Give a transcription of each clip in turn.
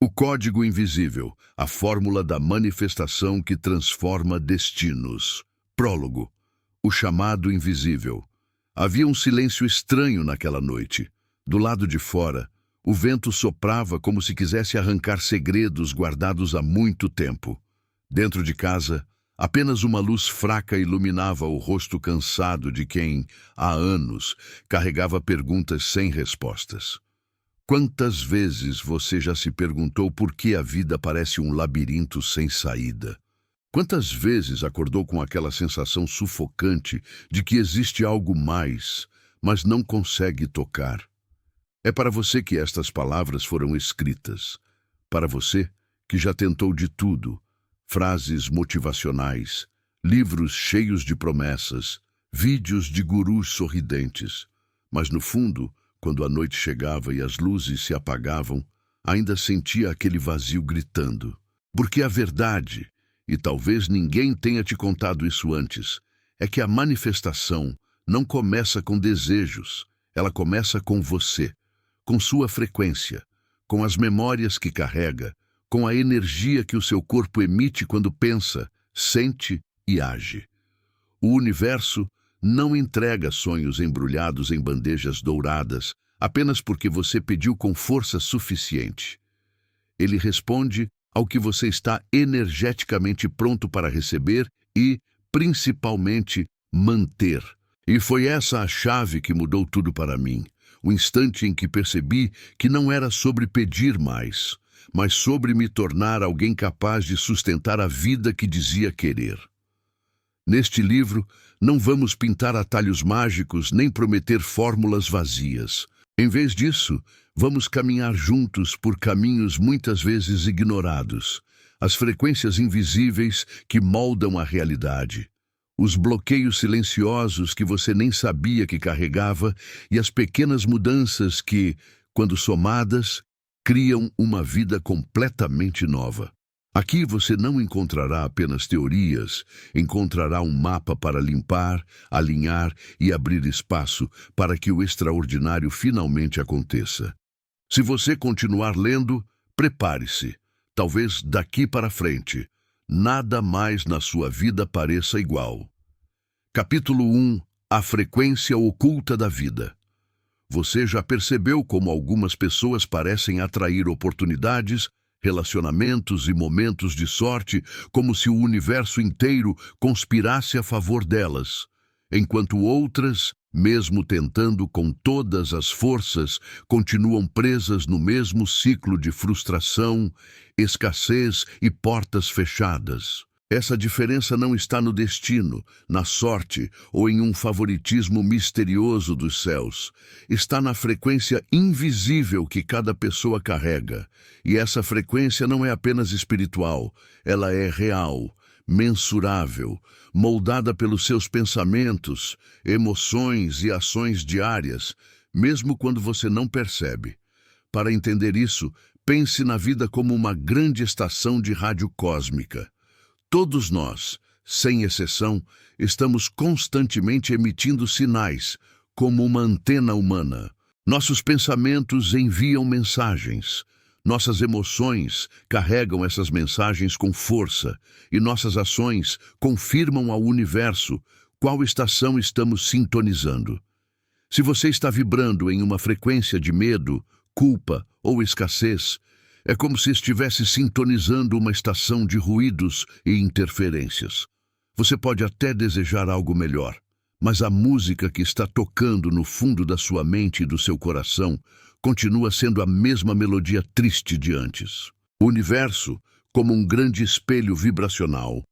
O código invisível, a fórmula da manifestação que transforma destinos. Prólogo. O chamado invisível. Havia um silêncio estranho naquela noite. Do lado de fora, o vento soprava como se quisesse arrancar segredos guardados há muito tempo. Dentro de casa, apenas uma luz fraca iluminava o rosto cansado de quem, há anos, carregava perguntas sem respostas. Quantas vezes você já se perguntou por que a vida parece um labirinto sem saída? Quantas vezes acordou com aquela sensação sufocante de que existe algo mais, mas não consegue tocar? É para você que estas palavras foram escritas. Para você que já tentou de tudo, frases motivacionais, livros cheios de promessas, vídeos de gurus sorridentes. Mas no fundo, quando a noite chegava e as luzes se apagavam, ainda sentia aquele vazio gritando. Porque a verdade, e talvez ninguém tenha te contado isso antes, é que a manifestação não começa com desejos, ela começa com você, com sua frequência, com as memórias que carrega, com a energia que o seu corpo emite quando pensa, sente e age. O universo não entrega sonhos embrulhados em bandejas douradas apenas porque você pediu com força suficiente. Ele responde ao que você está energeticamente pronto para receber e, principalmente, manter. E foi essa a chave que mudou tudo para mim. O instante em que percebi que não era sobre pedir mais, mas sobre me tornar alguém capaz de sustentar a vida que dizia querer. Neste livro, não vamos pintar atalhos mágicos nem prometer fórmulas vazias. Em vez disso, vamos caminhar juntos por caminhos muitas vezes ignorados, as frequências invisíveis que moldam a realidade, os bloqueios silenciosos que você nem sabia que carregava e as pequenas mudanças que, quando somadas, criam uma vida completamente nova. Aqui você não encontrará apenas teorias, encontrará um mapa para limpar, alinhar e abrir espaço para que o extraordinário finalmente aconteça. Se você continuar lendo, prepare-se. Talvez daqui para frente, nada mais na sua vida pareça igual. Capítulo 1. A frequência oculta da vida. Você já percebeu como algumas pessoas parecem atrair oportunidades, relacionamentos e momentos de sorte como se o universo inteiro conspirasse a favor delas, enquanto outras, mesmo tentando com todas as forças, continuam presas no mesmo ciclo de frustração, escassez e portas fechadas. Essa diferença não está no destino, na sorte ou em um favoritismo misterioso dos céus. Está na frequência invisível que cada pessoa carrega. E essa frequência não é apenas espiritual, ela é real, mensurável, moldada pelos seus pensamentos, emoções e ações diárias, mesmo quando você não percebe. Para entender isso, pense na vida como uma grande estação de rádio cósmica. Todos nós, sem exceção, estamos constantemente emitindo sinais, como uma antena humana. Nossos pensamentos enviam mensagens. Nossas emoções carregam essas mensagens com força, e nossas ações confirmam ao universo qual estação estamos sintonizando. Se você está vibrando em uma frequência de medo, culpa ou escassez, é como se estivesse sintonizando uma estação de ruídos e interferências. Você pode até desejar algo melhor, mas a música que está tocando no fundo da sua mente e do seu coração continua sendo a mesma melodia triste de antes. O universo, como um grande espelho vibracional,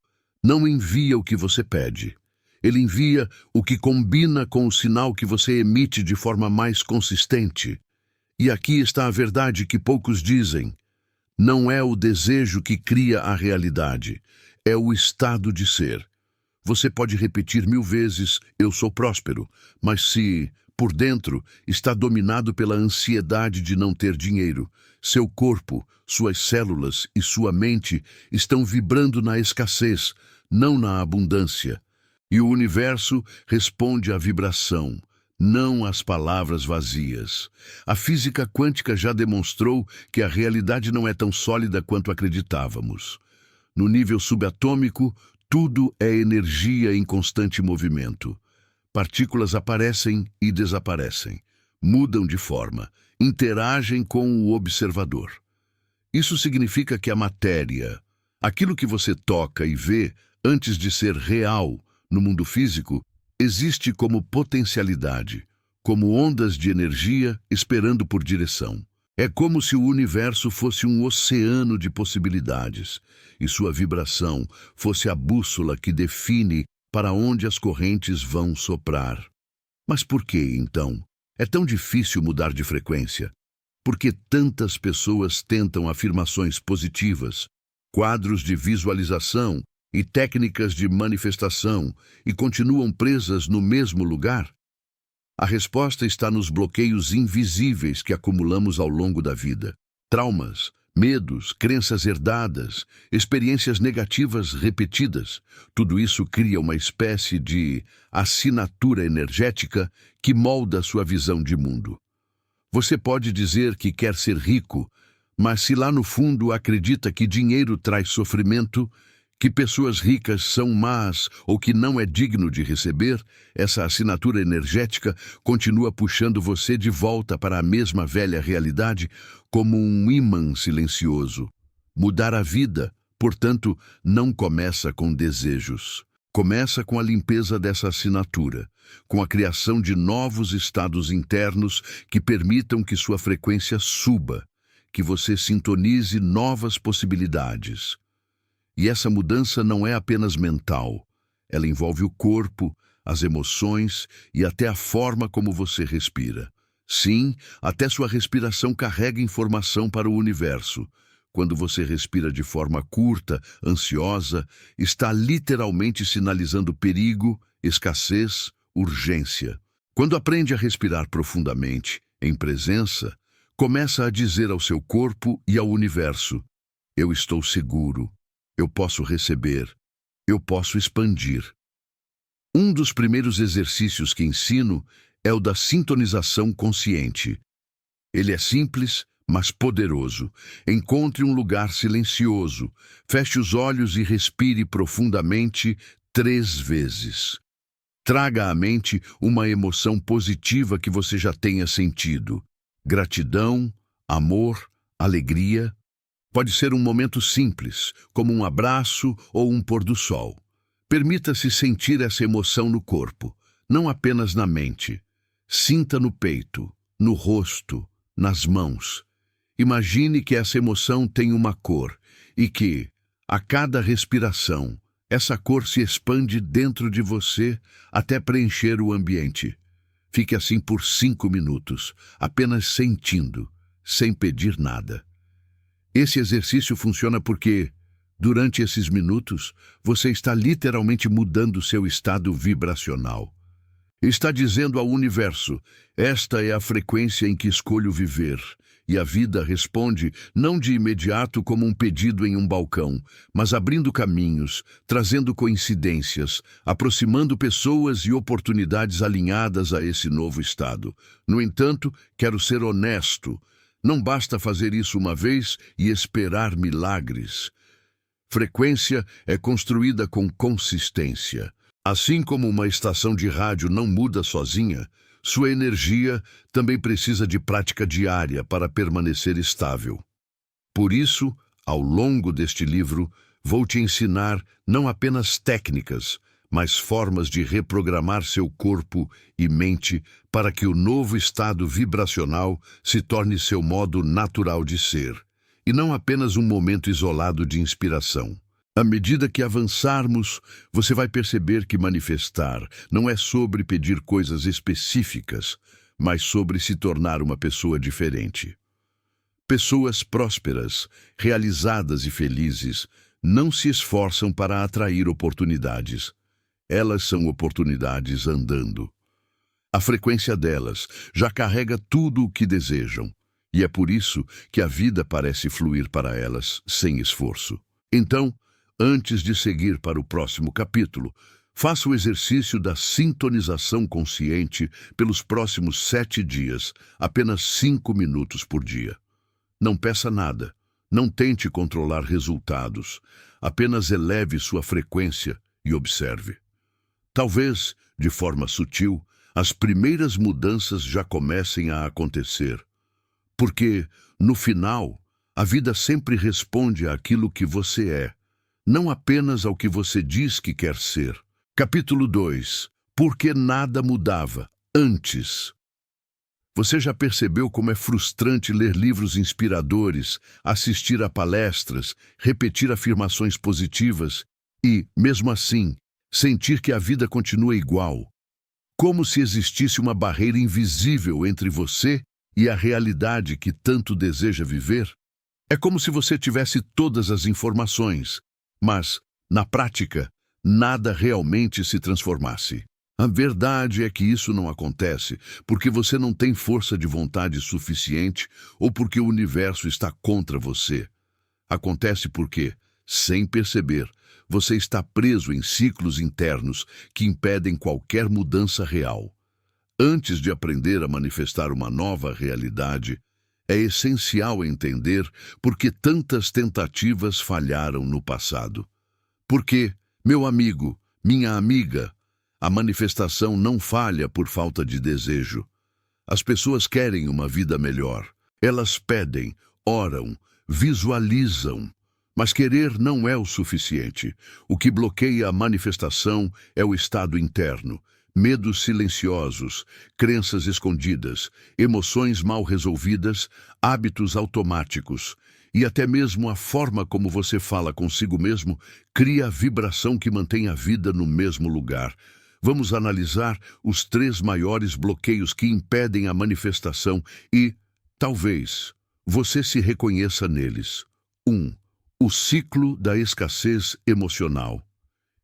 não envia o que você pede. Ele envia o que combina com o sinal que você emite de forma mais consistente. E aqui está a verdade que poucos dizem. Não é o desejo que cria a realidade, é o estado de ser. Você pode repetir 1000 vezes, eu sou próspero, mas se, por dentro, está dominado pela ansiedade de não ter dinheiro, seu corpo, suas células e sua mente estão vibrando na escassez, não na abundância. E o universo responde à vibração, não as palavras vazias. A física quântica já demonstrou que a realidade não é tão sólida quanto acreditávamos. No nível subatômico, tudo é energia em constante movimento. Partículas aparecem e desaparecem, mudam de forma, interagem com o observador. Isso significa que a matéria, aquilo que você toca e vê antes de ser real no mundo físico, existe como potencialidade, como ondas de energia esperando por direção. É como se o universo fosse um oceano de possibilidades e sua vibração fosse a bússola que define para onde as correntes vão soprar. Mas por que, então, é tão difícil mudar de frequência? Por que tantas pessoas tentam afirmações positivas, quadros de visualização e técnicas de manifestação e continuam presas no mesmo lugar? A resposta está nos bloqueios invisíveis que acumulamos ao longo da vida. Traumas, medos, crenças herdadas, experiências negativas repetidas. Tudo isso cria uma espécie de assinatura energética que molda sua visão de mundo. Você pode dizer que quer ser rico, mas se lá no fundo acredita que dinheiro traz sofrimento, que pessoas ricas são más ou que não é digno de receber, essa assinatura energética continua puxando você de volta para a mesma velha realidade como um ímã silencioso. Mudar a vida, portanto, não começa com desejos. Começa com a limpeza dessa assinatura, com a criação de novos estados internos que permitam que sua frequência suba, que você sintonize novas possibilidades. E essa mudança não é apenas mental. Ela envolve o corpo, as emoções e até a forma como você respira. Sim, até sua respiração carrega informação para o universo. Quando você respira de forma curta, ansiosa, está literalmente sinalizando perigo, escassez, urgência. Quando aprende a respirar profundamente, em presença, começa a dizer ao seu corpo e ao universo: eu estou seguro. Eu posso receber, eu posso expandir. Um dos primeiros exercícios que ensino é o da sintonização consciente. Ele é simples, mas poderoso. Encontre um lugar silencioso, feche os olhos e respire profundamente 3 vezes. Traga à mente uma emoção positiva que você já tenha sentido. Gratidão, amor, alegria. Pode ser um momento simples, como um abraço ou um pôr do sol. Permita-se sentir essa emoção no corpo, não apenas na mente. Sinta no peito, no rosto, nas mãos. Imagine que essa emoção tem uma cor e que, a cada respiração, essa cor se expande dentro de você até preencher o ambiente. Fique assim por 5 minutos, apenas sentindo, sem pedir nada. Esse exercício funciona porque, durante esses minutos, você está literalmente mudando seu estado vibracional. Está dizendo ao universo: esta é a frequência em que escolho viver. E a vida responde não de imediato como um pedido em um balcão, mas abrindo caminhos, trazendo coincidências, aproximando pessoas e oportunidades alinhadas a esse novo estado. No entanto, quero ser honesto. Não basta fazer isso uma vez e esperar milagres. Frequência é construída com consistência. Assim como uma estação de rádio não muda sozinha, sua energia também precisa de prática diária para permanecer estável. Por isso, ao longo deste livro, vou te ensinar não apenas técnicas, mas formas de reprogramar seu corpo e mente para que o novo estado vibracional se torne seu modo natural de ser, e não apenas um momento isolado de inspiração. À medida que avançarmos, você vai perceber que manifestar não é sobre pedir coisas específicas, mas sobre se tornar uma pessoa diferente. Pessoas prósperas, realizadas e felizes não se esforçam para atrair oportunidades. Elas são oportunidades andando. A frequência delas já carrega tudo o que desejam, e é por isso que a vida parece fluir para elas sem esforço. Então, antes de seguir para o próximo capítulo, Faça o exercício da sintonização consciente pelos próximos 7 dias, apenas 5 minutos por dia. Não peça nada, não tente controlar resultados, apenas eleve sua frequência e observe. Talvez, de forma sutil, as primeiras mudanças já comecem a acontecer. Porque, no final, a vida sempre responde àquilo que você é, não apenas ao que você diz que quer ser. Capítulo 2. Por que nada mudava antes? Você já percebeu como é frustrante ler livros inspiradores, assistir a palestras, repetir afirmações positivas e, mesmo assim, sentir que a vida continua igual? Como se existisse uma barreira invisível entre você e a realidade que tanto deseja viver? É como se você tivesse todas as informações, mas, na prática, nada realmente se transformasse. A verdade é que isso não acontece porque você não tem força de vontade suficiente ou porque o universo está contra você. Acontece porque, sem perceber, você está preso em ciclos internos que impedem qualquer mudança real. Antes de aprender a manifestar uma nova realidade, é essencial entender por que tantas tentativas falharam no passado. Porque, meu amigo, minha amiga, a manifestação não falha por falta de desejo. As pessoas querem uma vida melhor. Elas pedem, oram, visualizam. Mas querer não é o suficiente. O que bloqueia a manifestação é o estado interno. Medos silenciosos, crenças escondidas, emoções mal resolvidas, hábitos automáticos. E até mesmo a forma como você fala consigo mesmo cria a vibração que mantém a vida no mesmo lugar. Vamos analisar os 3 maiores bloqueios que impedem a manifestação e, talvez, você se reconheça neles. 1. O ciclo da escassez emocional.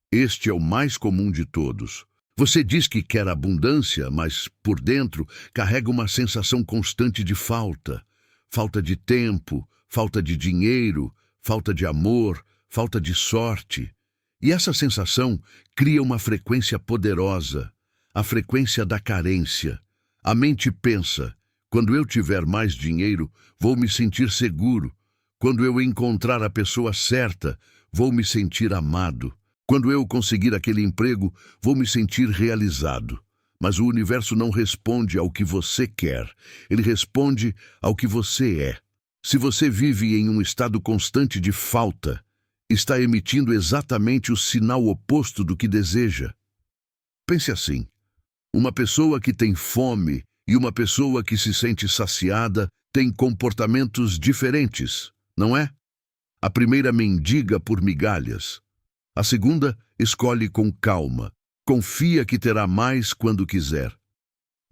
Este é o mais comum de todos. Você diz que quer abundância, mas, por dentro, carrega uma sensação constante de falta. Falta de tempo, falta de dinheiro, falta de amor, falta de sorte. E essa sensação cria uma frequência poderosa, a frequência da carência. A mente pensa, quando eu tiver mais dinheiro, vou me sentir seguro. Quando eu encontrar a pessoa certa, vou me sentir amado. Quando eu conseguir aquele emprego, vou me sentir realizado. Mas o universo não responde ao que você quer, ele responde ao que você é. Se você vive em um estado constante de falta, está emitindo exatamente o sinal oposto do que deseja. Pense assim: uma pessoa que tem fome e uma pessoa que se sente saciada têm comportamentos diferentes, não é? A primeira mendiga por migalhas. A segunda escolhe com calma, confia que terá mais quando quiser.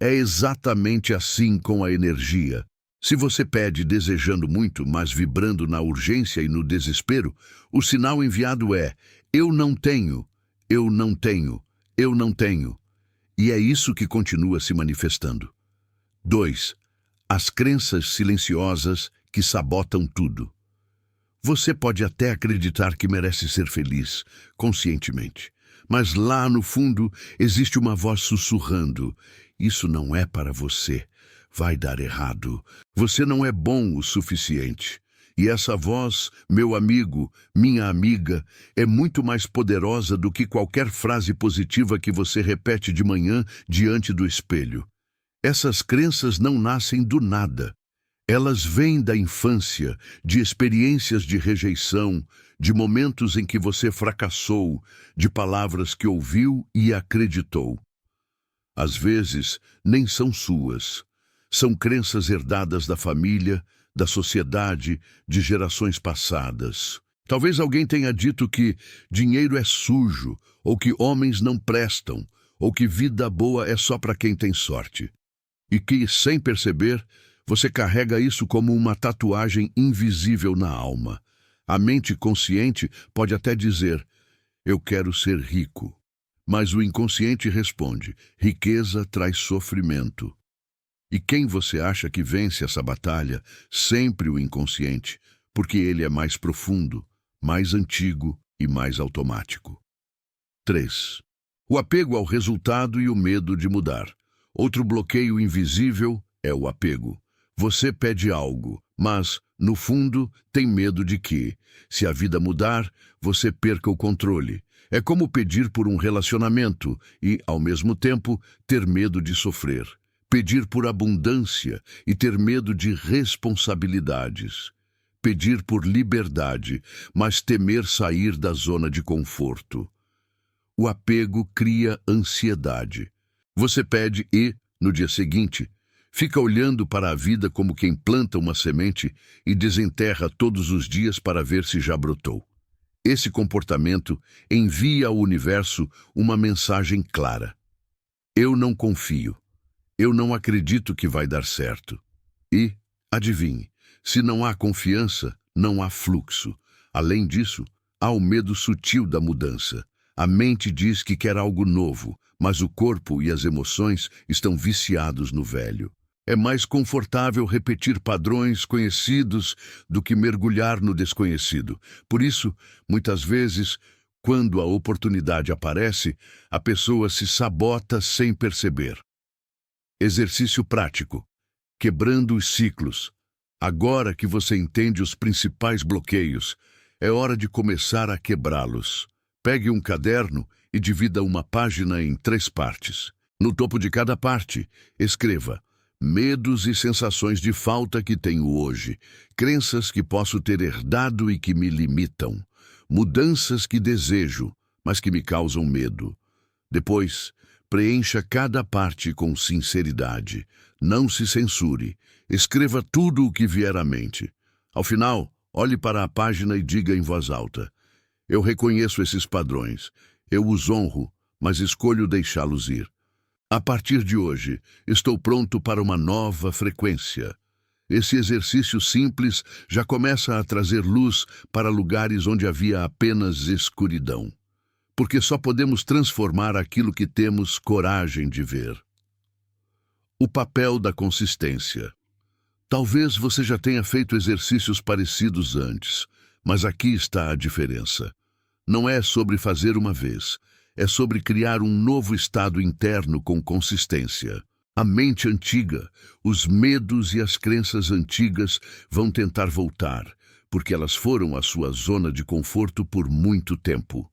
É exatamente assim com a energia. Se você pede desejando muito, mas vibrando na urgência e no desespero, o sinal enviado é: eu não tenho, eu não tenho, eu não tenho. E é isso que continua se manifestando. 2. As crenças silenciosas que sabotam tudo. Você pode até acreditar que merece ser feliz, conscientemente. Mas lá no fundo existe uma voz sussurrando: isso não é para você. Vai dar errado. Você não é bom o suficiente. E essa voz, meu amigo, minha amiga, é muito mais poderosa do que qualquer frase positiva que você repete de manhã diante do espelho. Essas crenças não nascem do nada. Elas vêm da infância, de experiências de rejeição, de momentos em que você fracassou, de palavras que ouviu e acreditou. Às vezes, nem são suas. São crenças herdadas da família, da sociedade, de gerações passadas. Talvez alguém tenha dito que dinheiro é sujo, ou que homens não prestam, ou que vida boa é só para quem tem sorte. E que, sem perceber, você carrega isso como uma tatuagem invisível na alma. A mente consciente pode até dizer: eu quero ser rico. Mas o inconsciente responde: riqueza traz sofrimento. E quem você acha que vence essa batalha? Sempre o inconsciente, porque ele é mais profundo, mais antigo e mais automático. 3. O apego ao resultado e o medo de mudar. Outro bloqueio invisível é o apego. Você pede algo, mas, no fundo, tem medo de que, se a vida mudar, você perca o controle. É como pedir por um relacionamento e, ao mesmo tempo, ter medo de sofrer. Pedir por abundância e ter medo de responsabilidades. Pedir por liberdade, mas temer sair da zona de conforto. O apego cria ansiedade. Você pede e, no dia seguinte, fica olhando para a vida como quem planta uma semente e desenterra todos os dias para ver se já brotou. Esse comportamento envia ao universo uma mensagem clara. Eu não confio. Eu não acredito que vai dar certo. E, adivinhe, se não há confiança, não há fluxo. Além disso, há o medo sutil da mudança. A mente diz que quer algo novo, mas o corpo e as emoções estão viciados no velho. É mais confortável repetir padrões conhecidos do que mergulhar no desconhecido. Por isso, muitas vezes, quando a oportunidade aparece, a pessoa se sabota sem perceber. Exercício prático. Quebrando os ciclos. Agora que você entende os principais bloqueios, é hora de começar a quebrá-los. Pegue um caderno e divida uma página em 3 partes. No topo de cada parte, escreva: medos e sensações de falta que tenho hoje, crenças que posso ter herdado e que me limitam, mudanças que desejo, mas que me causam medo. Depois, preencha cada parte com sinceridade. Não se censure. Escreva tudo o que vier à mente. Ao final, olhe para a página e diga em voz alta: eu reconheço esses padrões. Eu os honro, mas escolho deixá-los ir. A partir de hoje, estou pronto para uma nova frequência. Esse exercício simples já começa a trazer luz para lugares onde havia apenas escuridão. Porque só podemos transformar aquilo que temos coragem de ver. O papel da consistência. Talvez você já tenha feito exercícios parecidos antes, mas aqui está a diferença. Não é sobre fazer uma vez, é sobre criar um novo estado interno com consistência. A mente antiga, os medos e as crenças antigas vão tentar voltar, porque elas foram a sua zona de conforto por muito tempo.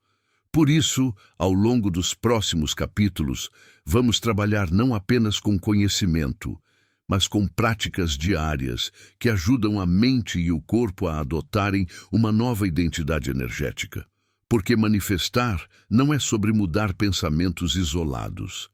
Por isso, ao longo dos próximos capítulos, vamos trabalhar não apenas com conhecimento, mas com práticas diárias que ajudam a mente e o corpo a adotarem uma nova identidade energética. Porque manifestar não é sobre mudar pensamentos isolados.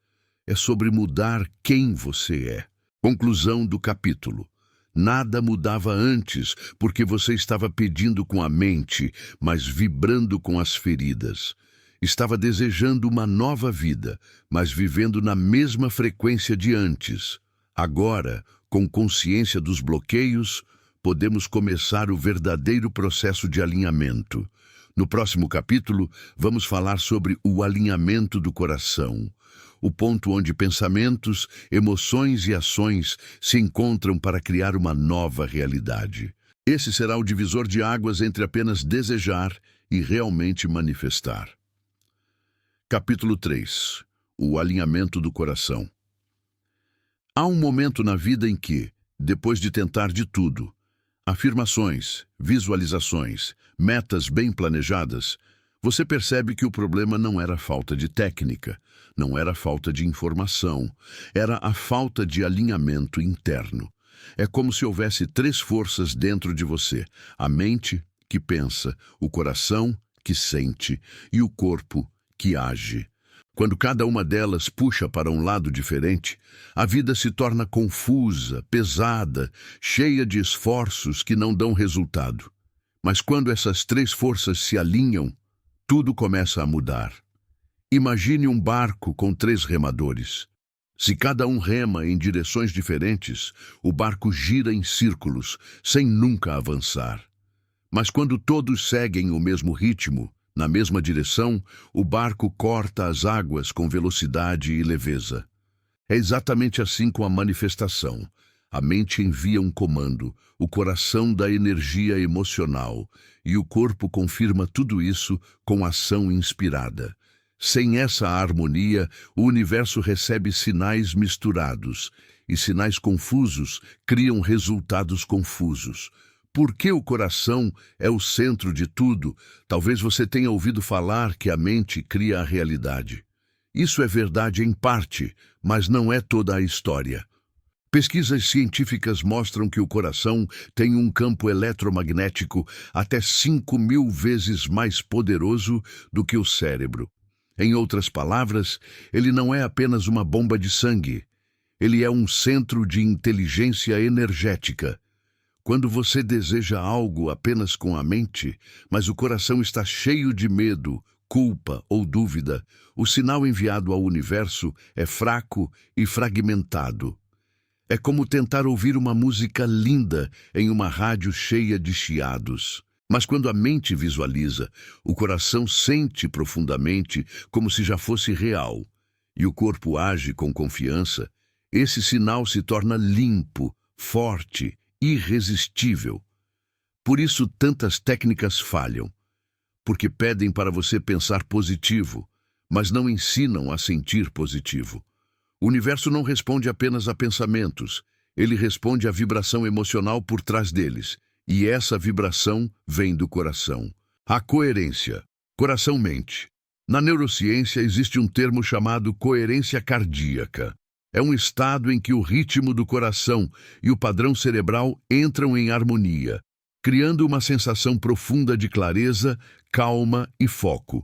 É sobre mudar quem você é. Conclusão do capítulo. Nada mudava antes, porque você estava pedindo com a mente, mas vibrando com as feridas. Estava desejando uma nova vida, mas vivendo na mesma frequência de antes. Agora, com consciência dos bloqueios, podemos começar o verdadeiro processo de alinhamento. No próximo capítulo, vamos falar sobre o alinhamento do coração, o ponto onde pensamentos, emoções e ações se encontram para criar uma nova realidade. Esse será o divisor de águas entre apenas desejar e realmente manifestar. Capítulo 3. O alinhamento do coração. Há um momento na vida em que, depois de tentar de tudo, afirmações, visualizações, metas bem planejadas, você percebe que o problema não era falta de técnica, não era falta de informação, era a falta de alinhamento interno. É como se houvesse 3 forças dentro de você: a mente, que pensa, o coração, que sente, e o corpo, que age. Quando cada uma delas puxa para um lado diferente, a vida se torna confusa, pesada, cheia de esforços que não dão resultado. Mas quando essas 3 forças se alinham, tudo começa a mudar. Imagine um barco com 3 remadores. Se cada um rema em direções diferentes, o barco gira em círculos, sem nunca avançar. Mas quando todos seguem o mesmo ritmo, na mesma direção, o barco corta as águas com velocidade e leveza. É exatamente assim com a manifestação. A mente envia um comando, o coração dá energia emocional, e o corpo confirma tudo isso com ação inspirada. Sem essa harmonia, o universo recebe sinais misturados, e sinais confusos criam resultados confusos. Por que o coração é o centro de tudo? Talvez você tenha ouvido falar que a mente cria a realidade. Isso é verdade em parte, mas não é toda a história. Pesquisas científicas mostram que o coração tem um campo eletromagnético até 5.000 vezes mais poderoso do que o cérebro. Em outras palavras, ele não é apenas uma bomba de sangue. Ele é um centro de inteligência energética. Quando você deseja algo apenas com a mente, mas o coração está cheio de medo, culpa ou dúvida, o sinal enviado ao universo é fraco e fragmentado. É como tentar ouvir uma música linda em uma rádio cheia de chiados. Mas quando a mente visualiza, o coração sente profundamente como se já fosse real, e o corpo age com confiança, esse sinal se torna limpo, forte, irresistível. Por isso tantas técnicas falham, porque pedem para você pensar positivo, mas não ensinam a sentir positivo. O universo não responde apenas a pensamentos, ele responde à vibração emocional por trás deles, e essa vibração vem do coração. A coerência. Coração-mente. Na neurociência existe um termo chamado coerência cardíaca. É um estado em que o ritmo do coração e o padrão cerebral entram em harmonia, criando uma sensação profunda de clareza, calma e foco.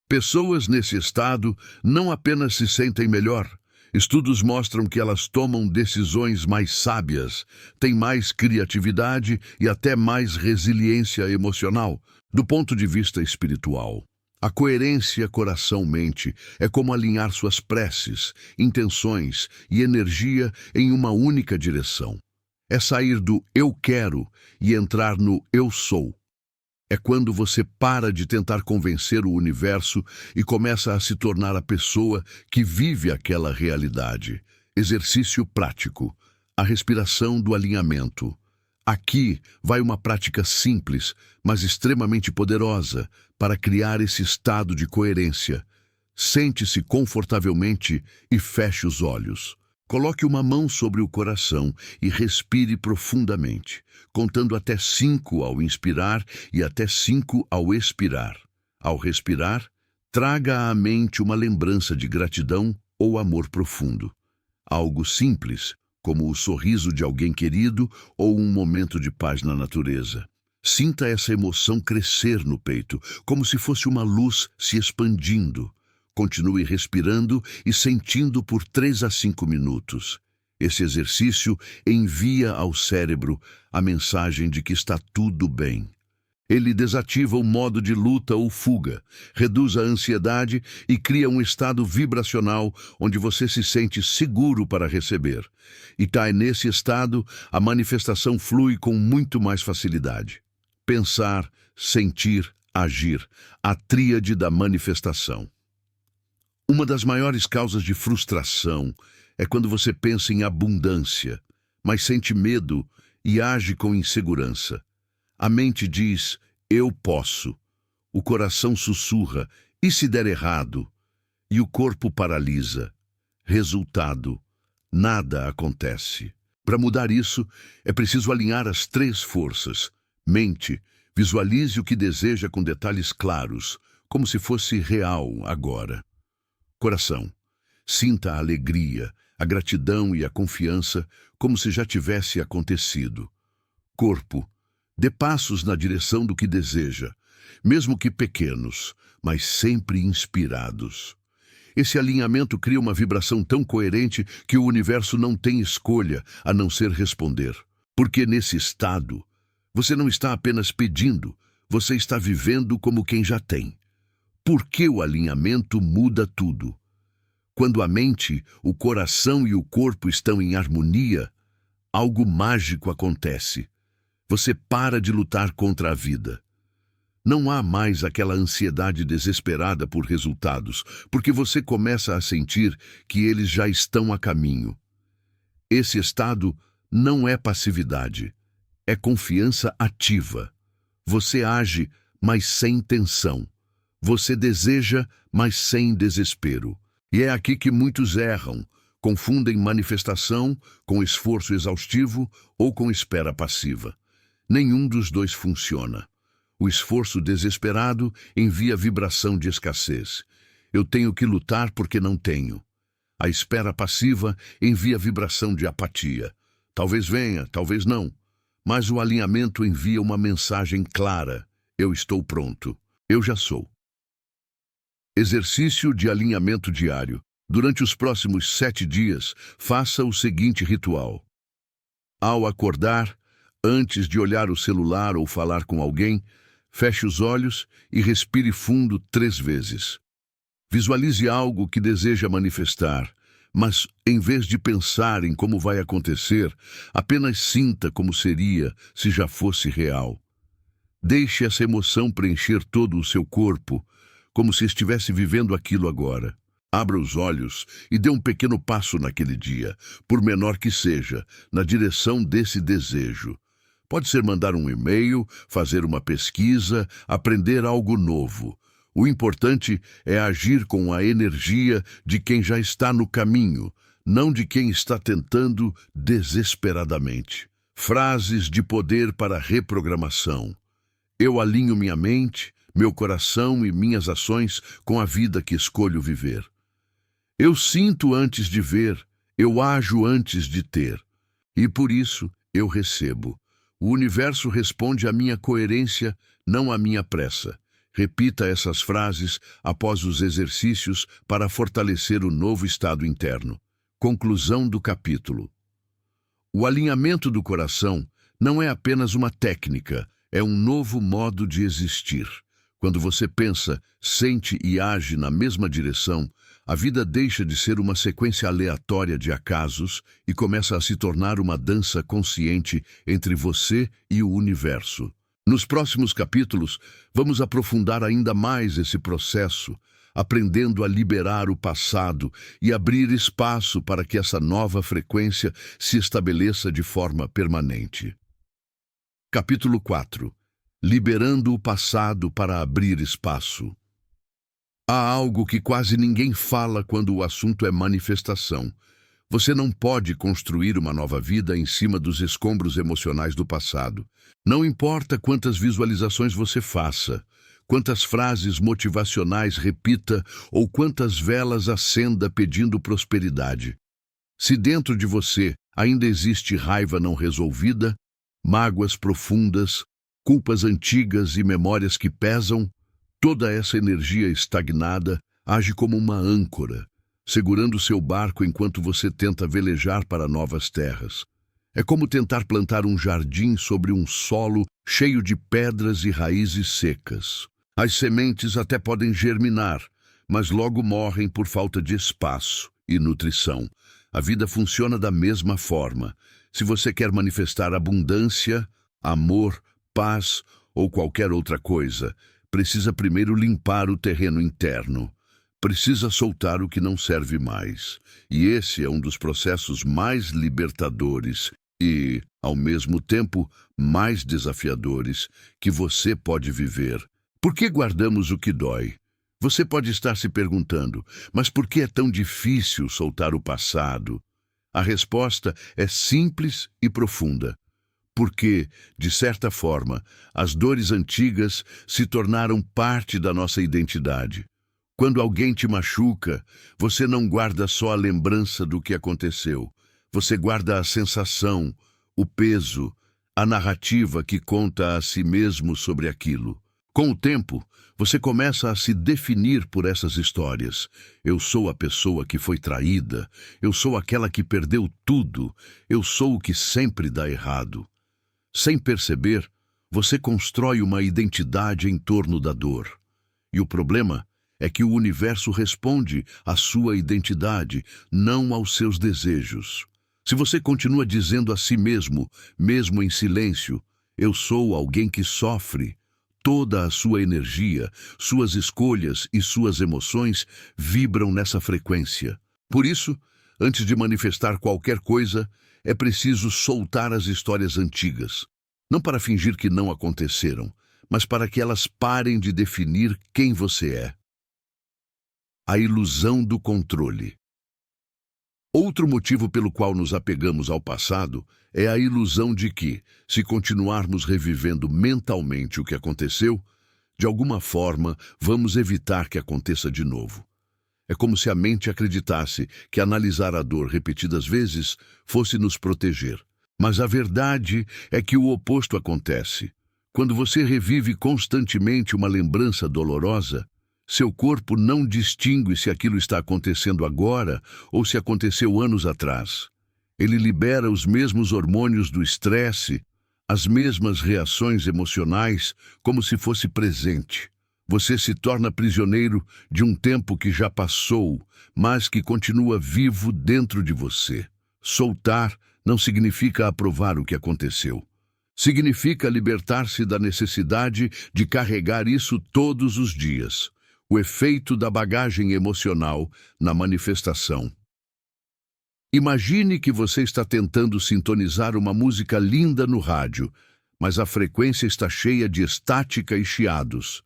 Pessoas nesse estado não apenas se sentem melhor. Estudos mostram que elas tomam decisões mais sábias, têm mais criatividade e até mais resiliência emocional, do ponto de vista espiritual. A coerência coração-mente é como alinhar suas preces, intenções e energia em uma única direção. É sair do eu quero e entrar no eu sou. É quando você para de tentar convencer o universo e começa a se tornar a pessoa que vive aquela realidade. Exercício prático. A respiração do alinhamento. Aqui vai uma prática simples, mas extremamente poderosa, para criar esse estado de coerência. Sente-se confortavelmente e feche os olhos. Coloque uma mão sobre o coração e respire profundamente, contando até 5 ao inspirar e até 5 ao expirar. Ao respirar, traga à mente uma lembrança de gratidão ou amor profundo. Algo simples, como o sorriso de alguém querido ou um momento de paz na natureza. Sinta essa emoção crescer no peito, como se fosse uma luz se expandindo. Continue respirando e sentindo por 3 a 5 minutos. Esse exercício envia ao cérebro a mensagem de que está tudo bem. Ele desativa o modo de luta ou fuga, reduz a ansiedade e cria um estado vibracional onde você se sente seguro para receber. E nesse estado, a manifestação flui com muito mais facilidade. Pensar, sentir, agir. A tríade da manifestação. Uma das maiores causas de frustração é quando você pensa em abundância, mas sente medo e age com insegurança. A mente diz, eu posso. O coração sussurra, e se der errado? E o corpo paralisa. Resultado, nada acontece. Para mudar isso, é preciso alinhar as 3 forças. Mente, visualize o que deseja com detalhes claros, como se fosse real agora. Coração, sinta a alegria, a gratidão e a confiança como se já tivesse acontecido. Corpo, dê passos na direção do que deseja, mesmo que pequenos, mas sempre inspirados. Esse alinhamento cria uma vibração tão coerente que o universo não tem escolha a não ser responder. Porque nesse estado, você não está apenas pedindo, você está vivendo como quem já tem. Porque o alinhamento muda tudo. Quando a mente, o coração e o corpo estão em harmonia, algo mágico acontece. Você para de lutar contra a vida. Não há mais aquela ansiedade desesperada por resultados, porque você começa a sentir que eles já estão a caminho. Esse estado não é passividade, é confiança ativa. Você age, mas sem tensão. Você deseja, mas sem desespero. E é aqui que muitos erram. Confundem manifestação com esforço exaustivo ou com espera passiva. Nenhum dos dois funciona. O esforço desesperado envia vibração de escassez. Eu tenho que lutar porque não tenho. A espera passiva envia vibração de apatia. Talvez venha, talvez não. Mas o alinhamento envia uma mensagem clara. Eu estou pronto. Eu já sou. Exercício de alinhamento diário. Durante os próximos 7 dias, faça o seguinte ritual. Ao acordar, antes de olhar o celular ou falar com alguém, feche os olhos e respire fundo 3 vezes. Visualize algo que deseja manifestar, mas, em vez de pensar em como vai acontecer, apenas sinta como seria se já fosse real. Deixe essa emoção preencher todo o seu corpo, como se estivesse vivendo aquilo agora. Abra os olhos e dê um pequeno passo naquele dia, por menor que seja, na direção desse desejo. Pode ser mandar um e-mail, fazer uma pesquisa, aprender algo novo. O importante é agir com a energia de quem já está no caminho, não de quem está tentando desesperadamente. Frases de poder para reprogramação. Eu alinho minha mente, meu coração e minhas ações com a vida que escolho viver. Eu sinto antes de ver, eu ajo antes de ter. E por isso eu recebo. O universo responde à minha coerência, não à minha pressa. Repita essas frases após os exercícios para fortalecer o novo estado interno. Conclusão do capítulo. O alinhamento do coração não é apenas uma técnica, é um novo modo de existir. Quando você pensa, sente e age na mesma direção, a vida deixa de ser uma sequência aleatória de acasos e começa a se tornar uma dança consciente entre você e o universo. Nos próximos capítulos, vamos aprofundar ainda mais esse processo, aprendendo a liberar o passado e abrir espaço para que essa nova frequência se estabeleça de forma permanente. Capítulo 4. Liberando o passado para abrir espaço. Há algo que quase ninguém fala quando o assunto é manifestação. Você não pode construir uma nova vida em cima dos escombros emocionais do passado. Não importa quantas visualizações você faça, quantas frases motivacionais repita ou quantas velas acenda pedindo prosperidade. Se dentro de você ainda existe raiva não resolvida, mágoas profundas, culpas antigas e memórias que pesam, toda essa energia estagnada age como uma âncora, segurando seu barco enquanto você tenta velejar para novas terras. É como tentar plantar um jardim sobre um solo cheio de pedras e raízes secas. As sementes até podem germinar, mas logo morrem por falta de espaço e nutrição. A vida funciona da mesma forma. Se você quer manifestar abundância, amor, paz ou qualquer outra coisa, precisa primeiro limpar o terreno interno. Precisa soltar o que não serve mais. E esse é um dos processos mais libertadores e, ao mesmo tempo, mais desafiadores que você pode viver. Por que guardamos o que dói? Você pode estar se perguntando, mas por que é tão difícil soltar o passado? A resposta é simples e profunda. Porque, de certa forma, as dores antigas se tornaram parte da nossa identidade. Quando alguém te machuca, você não guarda só a lembrança do que aconteceu. Você guarda a sensação, o peso, a narrativa que conta a si mesmo sobre aquilo. Com o tempo, você começa a se definir por essas histórias. Eu sou a pessoa que foi traída. Eu sou aquela que perdeu tudo. Eu sou o que sempre dá errado. Sem perceber, você constrói uma identidade em torno da dor. E o problema é que o universo responde à sua identidade, não aos seus desejos. Se você continua dizendo a si mesmo, mesmo em silêncio, eu sou alguém que sofre, toda a sua energia, suas escolhas e suas emoções vibram nessa frequência. Por isso, antes de manifestar qualquer coisa, é preciso soltar as histórias antigas. Não para fingir que não aconteceram, mas para que elas parem de definir quem você é. A ilusão do controle. Outro motivo pelo qual nos apegamos ao passado é a ilusão de que, se continuarmos revivendo mentalmente o que aconteceu, de alguma forma vamos evitar que aconteça de novo. É como se a mente acreditasse que analisar a dor repetidas vezes fosse nos proteger. Mas a verdade é que o oposto acontece. Quando você revive constantemente uma lembrança dolorosa, seu corpo não distingue se aquilo está acontecendo agora ou se aconteceu anos atrás. Ele libera os mesmos hormônios do estresse, as mesmas reações emocionais, como se fosse presente. Você se torna prisioneiro de um tempo que já passou, mas que continua vivo dentro de você. Soltar não significa aprovar o que aconteceu. Significa libertar-se da necessidade de carregar isso todos os dias. O efeito da bagagem emocional na manifestação. Imagine que você está tentando sintonizar uma música linda no rádio, mas a frequência está cheia de estática e chiados.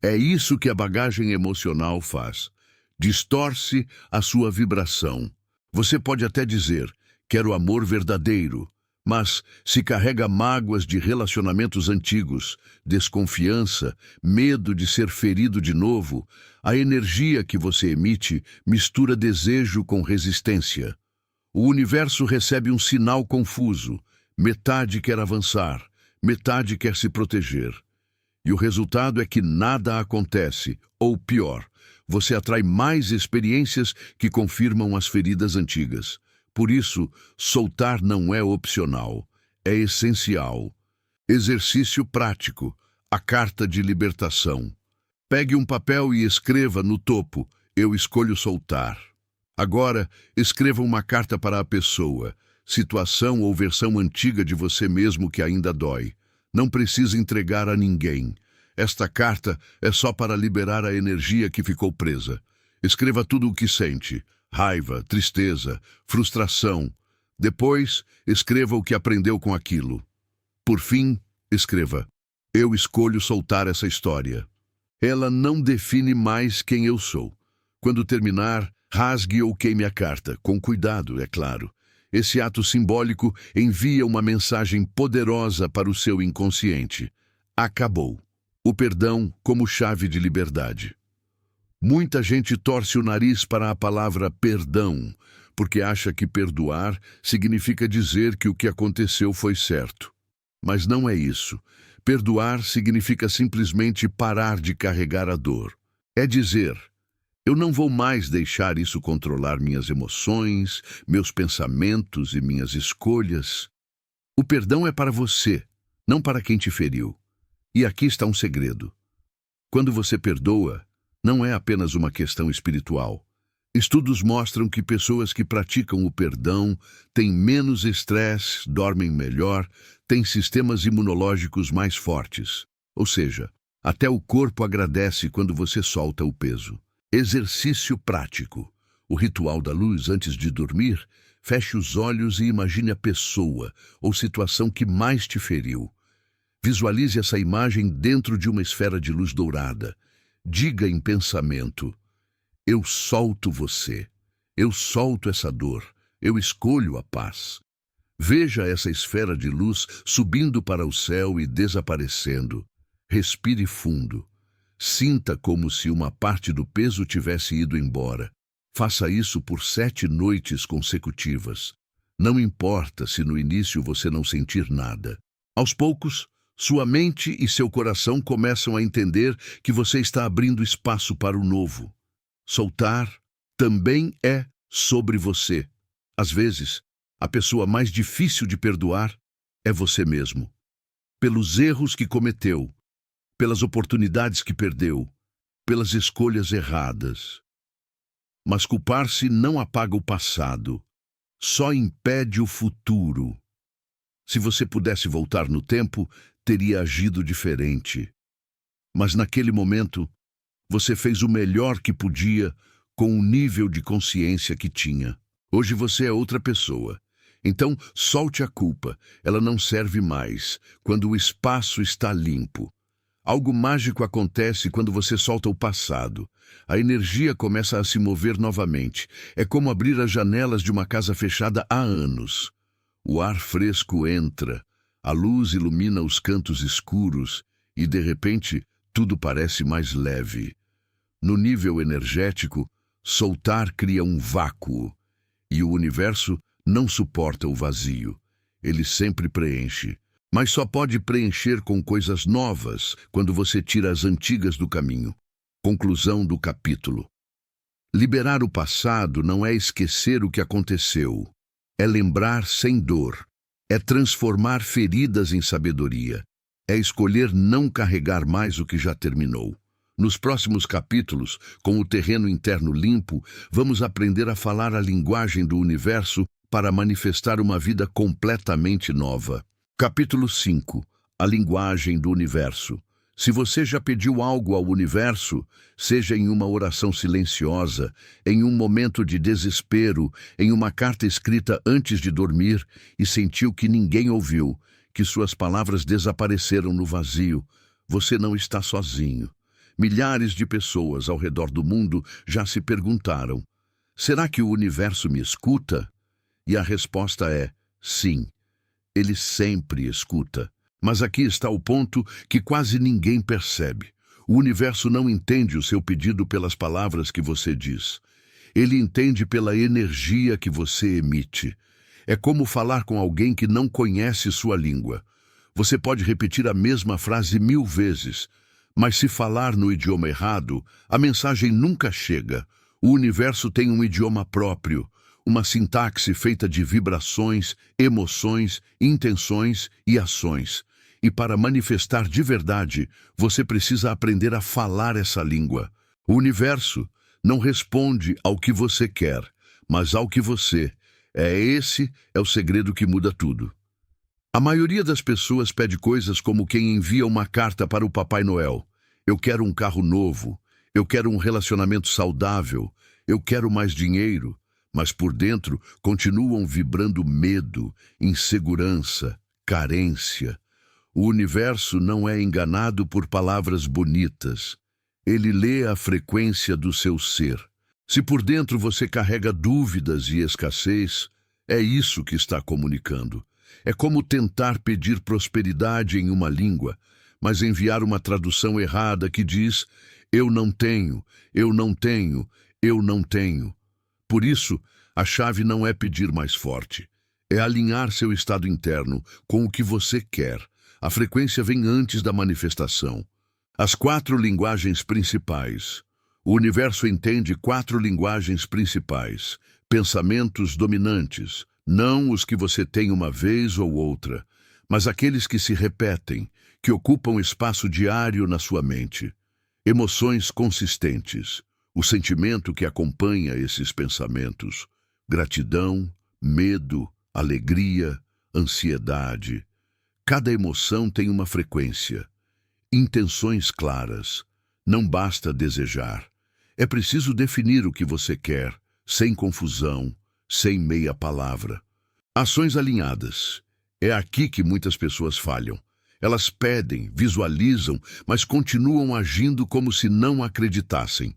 É isso que a bagagem emocional faz. Distorce a sua vibração. Você pode até dizer, quero amor verdadeiro, mas se carrega mágoas de relacionamentos antigos, desconfiança, medo de ser ferido de novo, a energia que você emite mistura desejo com resistência. O universo recebe um sinal confuso. Metade quer avançar, metade quer se proteger. E o resultado é que nada acontece, ou pior, você atrai mais experiências que confirmam as feridas antigas. Por isso, soltar não é opcional, é essencial. Exercício prático, a carta de libertação. Pegue um papel e escreva no topo, eu escolho soltar. Agora, escreva uma carta para a pessoa, situação ou versão antiga de você mesmo que ainda dói. Não precisa entregar a ninguém. Esta carta é só para liberar a energia que ficou presa. Escreva tudo o que sente. Raiva, tristeza, frustração. Depois, escreva o que aprendeu com aquilo. Por fim, escreva: eu escolho soltar essa história. Ela não define mais quem eu sou. Quando terminar, rasgue ou queime a carta, com cuidado, é claro. Esse ato simbólico envia uma mensagem poderosa para o seu inconsciente. Acabou. O perdão como chave de liberdade. Muita gente torce o nariz para a palavra perdão, porque acha que perdoar significa dizer que o que aconteceu foi certo. Mas não é isso. Perdoar significa simplesmente parar de carregar a dor. É dizer, eu não vou mais deixar isso controlar minhas emoções, meus pensamentos e minhas escolhas. O perdão é para você, não para quem te feriu. E aqui está um segredo. Quando você perdoa, não é apenas uma questão espiritual. Estudos mostram que pessoas que praticam o perdão têm menos estresse, dormem melhor, têm sistemas imunológicos mais fortes. Ou seja, até o corpo agradece quando você solta o peso. Exercício prático. O ritual da luz antes de dormir, feche os olhos e imagine a pessoa ou situação que mais te feriu. Visualize essa imagem dentro de uma esfera de luz dourada. Diga em pensamento, eu solto você, eu solto essa dor, eu escolho a paz. Veja essa esfera de luz subindo para o céu e desaparecendo. Respire fundo. Sinta como se uma parte do peso tivesse ido embora. Faça isso por 7 noites consecutivas. Não importa se no início você não sentir nada. Aos poucos, sua mente e seu coração começam a entender que você está abrindo espaço para o novo. Soltar também é sobre você. Às vezes, a pessoa mais difícil de perdoar é você mesmo. Pelos erros que cometeu, pelas oportunidades que perdeu, pelas escolhas erradas. Mas culpar-se não apaga o passado, só impede o futuro. Se você pudesse voltar no tempo, teria agido diferente. Mas naquele momento, você fez o melhor que podia com o nível de consciência que tinha. Hoje você é outra pessoa. Então, solte a culpa. Ela não serve mais quando o espaço está limpo. Algo mágico acontece quando você solta o passado. A energia começa a se mover novamente. É como abrir as janelas de uma casa fechada há anos. O ar fresco entra, a luz ilumina os cantos escuros e, de repente, tudo parece mais leve. No nível energético, soltar cria um vácuo e o universo não suporta o vazio. Ele sempre preenche. Mas só pode preencher com coisas novas quando você tira as antigas do caminho. Conclusão do capítulo. Liberar o passado não é esquecer o que aconteceu. É lembrar sem dor. É transformar feridas em sabedoria. É escolher não carregar mais o que já terminou. Nos próximos capítulos, com o terreno interno limpo, vamos aprender a falar a linguagem do universo para manifestar uma vida completamente nova. Capítulo 5. A linguagem do universo. Se você já pediu algo ao universo, seja em uma oração silenciosa, em um momento de desespero, em uma carta escrita antes de dormir e sentiu que ninguém ouviu, que suas palavras desapareceram no vazio, você não está sozinho. Milhares de pessoas ao redor do mundo já se perguntaram: será que o universo me escuta? E a resposta é sim. Ele sempre escuta. Mas aqui está o ponto que quase ninguém percebe. O universo não entende o seu pedido pelas palavras que você diz. Ele entende pela energia que você emite. É como falar com alguém que não conhece sua língua. Você pode repetir a mesma frase 1000 vezes, mas se falar no idioma errado, a mensagem nunca chega. O universo tem um idioma próprio. Uma sintaxe feita de vibrações, emoções, intenções e ações. E para manifestar de verdade, você precisa aprender a falar essa língua. O universo não responde ao que você quer, mas ao que você é. Esse é o segredo que muda tudo. A maioria das pessoas pede coisas como quem envia uma carta para o Papai Noel. Eu quero um carro novo, eu quero um relacionamento saudável, eu quero mais dinheiro. Mas por dentro continuam vibrando medo, insegurança, carência. O universo não é enganado por palavras bonitas. Ele lê a frequência do seu ser. Se por dentro você carrega dúvidas e escassez, é isso que está comunicando. É como tentar pedir prosperidade em uma língua, mas enviar uma tradução errada que diz: eu não tenho, eu não tenho, eu não tenho. Por isso, a chave não é pedir mais forte. É alinhar seu estado interno com o que você quer. A frequência vem antes da manifestação. As 4 linguagens principais. O universo entende 4 linguagens principais. Pensamentos dominantes, não os que você tem uma vez ou outra, mas aqueles que se repetem, que ocupam espaço diário na sua mente. Emoções consistentes. O sentimento que acompanha esses pensamentos: gratidão, medo, alegria, ansiedade. Cada emoção tem uma frequência. Intenções claras. Não basta desejar. É preciso definir o que você quer, sem confusão, sem meia palavra. Ações alinhadas. É aqui que muitas pessoas falham. Elas pedem, visualizam, mas continuam agindo como se não acreditassem.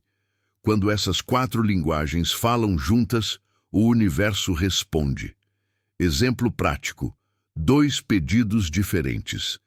Quando essas 4 linguagens falam juntas, o universo responde. Exemplo prático: 2 pedidos diferentes.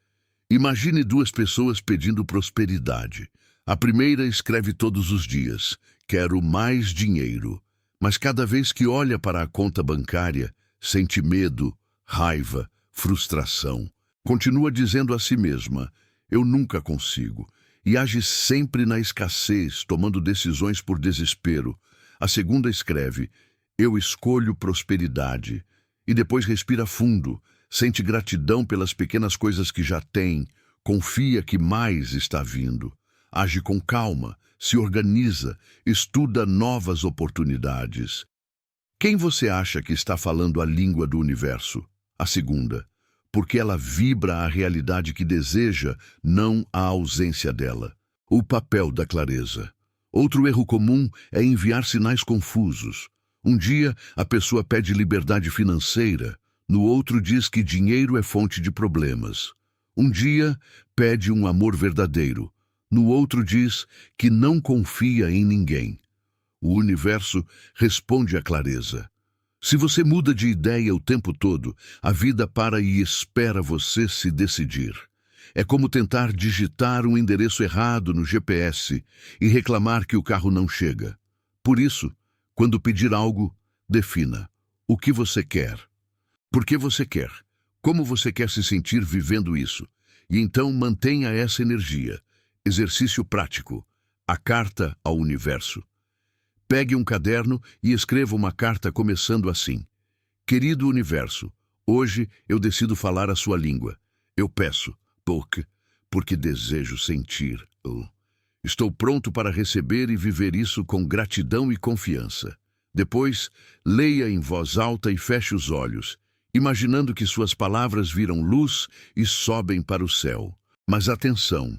Imagine 2 pessoas pedindo prosperidade. A primeira escreve todos os dias: quero mais dinheiro. Mas cada vez que olha para a conta bancária, sente medo, raiva, frustração. Continua dizendo a si mesma: eu nunca consigo. E age sempre na escassez, tomando decisões por desespero. A segunda escreve: eu escolho prosperidade. E depois respira fundo, sente gratidão pelas pequenas coisas que já tem, confia que mais está vindo. Age com calma, se organiza, estuda novas oportunidades. Quem você acha que está falando a língua do universo? A segunda. Porque ela vibra a realidade que deseja, não a ausência dela. O papel da clareza. Outro erro comum é enviar sinais confusos. Um dia, a pessoa pede liberdade financeira. No outro, diz que dinheiro é fonte de problemas. Um dia pede um amor verdadeiro, no outro diz que não confia em ninguém. O universo responde à clareza. Se você muda de ideia o tempo todo, a vida para e espera você se decidir. É como tentar digitar um endereço errado no GPS e reclamar que o carro não chega. Por isso, quando pedir algo, defina o que você quer, por que você quer, como você quer se sentir vivendo isso, e então mantenha essa energia. Exercício prático. A carta ao universo. Pegue um caderno e escreva uma carta começando assim: Querido universo, hoje eu decido falar a sua língua. Eu peço, porque desejo sentir. Estou pronto para receber e viver isso com gratidão e confiança. Depois, leia em voz alta e feche os olhos, imaginando que suas palavras viram luz e sobem para o céu. Mas atenção,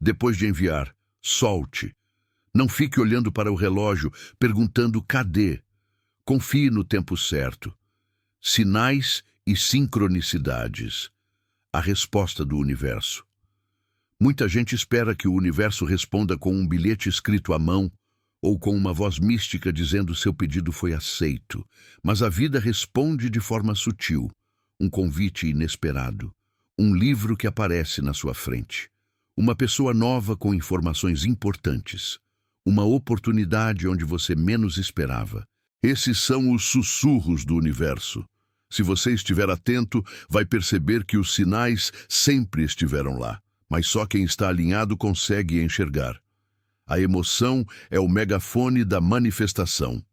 depois de enviar, solte. Não fique olhando para o relógio, perguntando cadê. Confie no tempo certo. Sinais e sincronicidades. A resposta do universo. Muita gente espera que o universo responda com um bilhete escrito à mão ou com uma voz mística dizendo seu pedido foi aceito. Mas a vida responde de forma sutil. Um convite inesperado. Um livro que aparece na sua frente. Uma pessoa nova com informações importantes. Uma oportunidade onde você menos esperava. Esses são os sussurros do universo. Se você estiver atento, vai perceber que os sinais sempre estiveram lá, mas só quem está alinhado consegue enxergar. A emoção é o megafone da manifestação.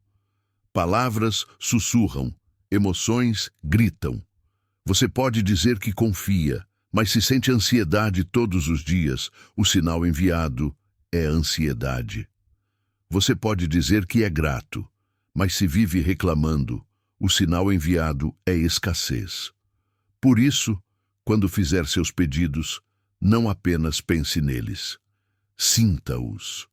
Palavras sussurram, emoções gritam. Você pode dizer que confia, mas se sente ansiedade todos os dias, o sinal enviado é ansiedade. Você pode dizer que é grato, mas se vive reclamando, o sinal enviado é escassez. Por isso, quando fizer seus pedidos, não apenas pense neles. Sinta-os.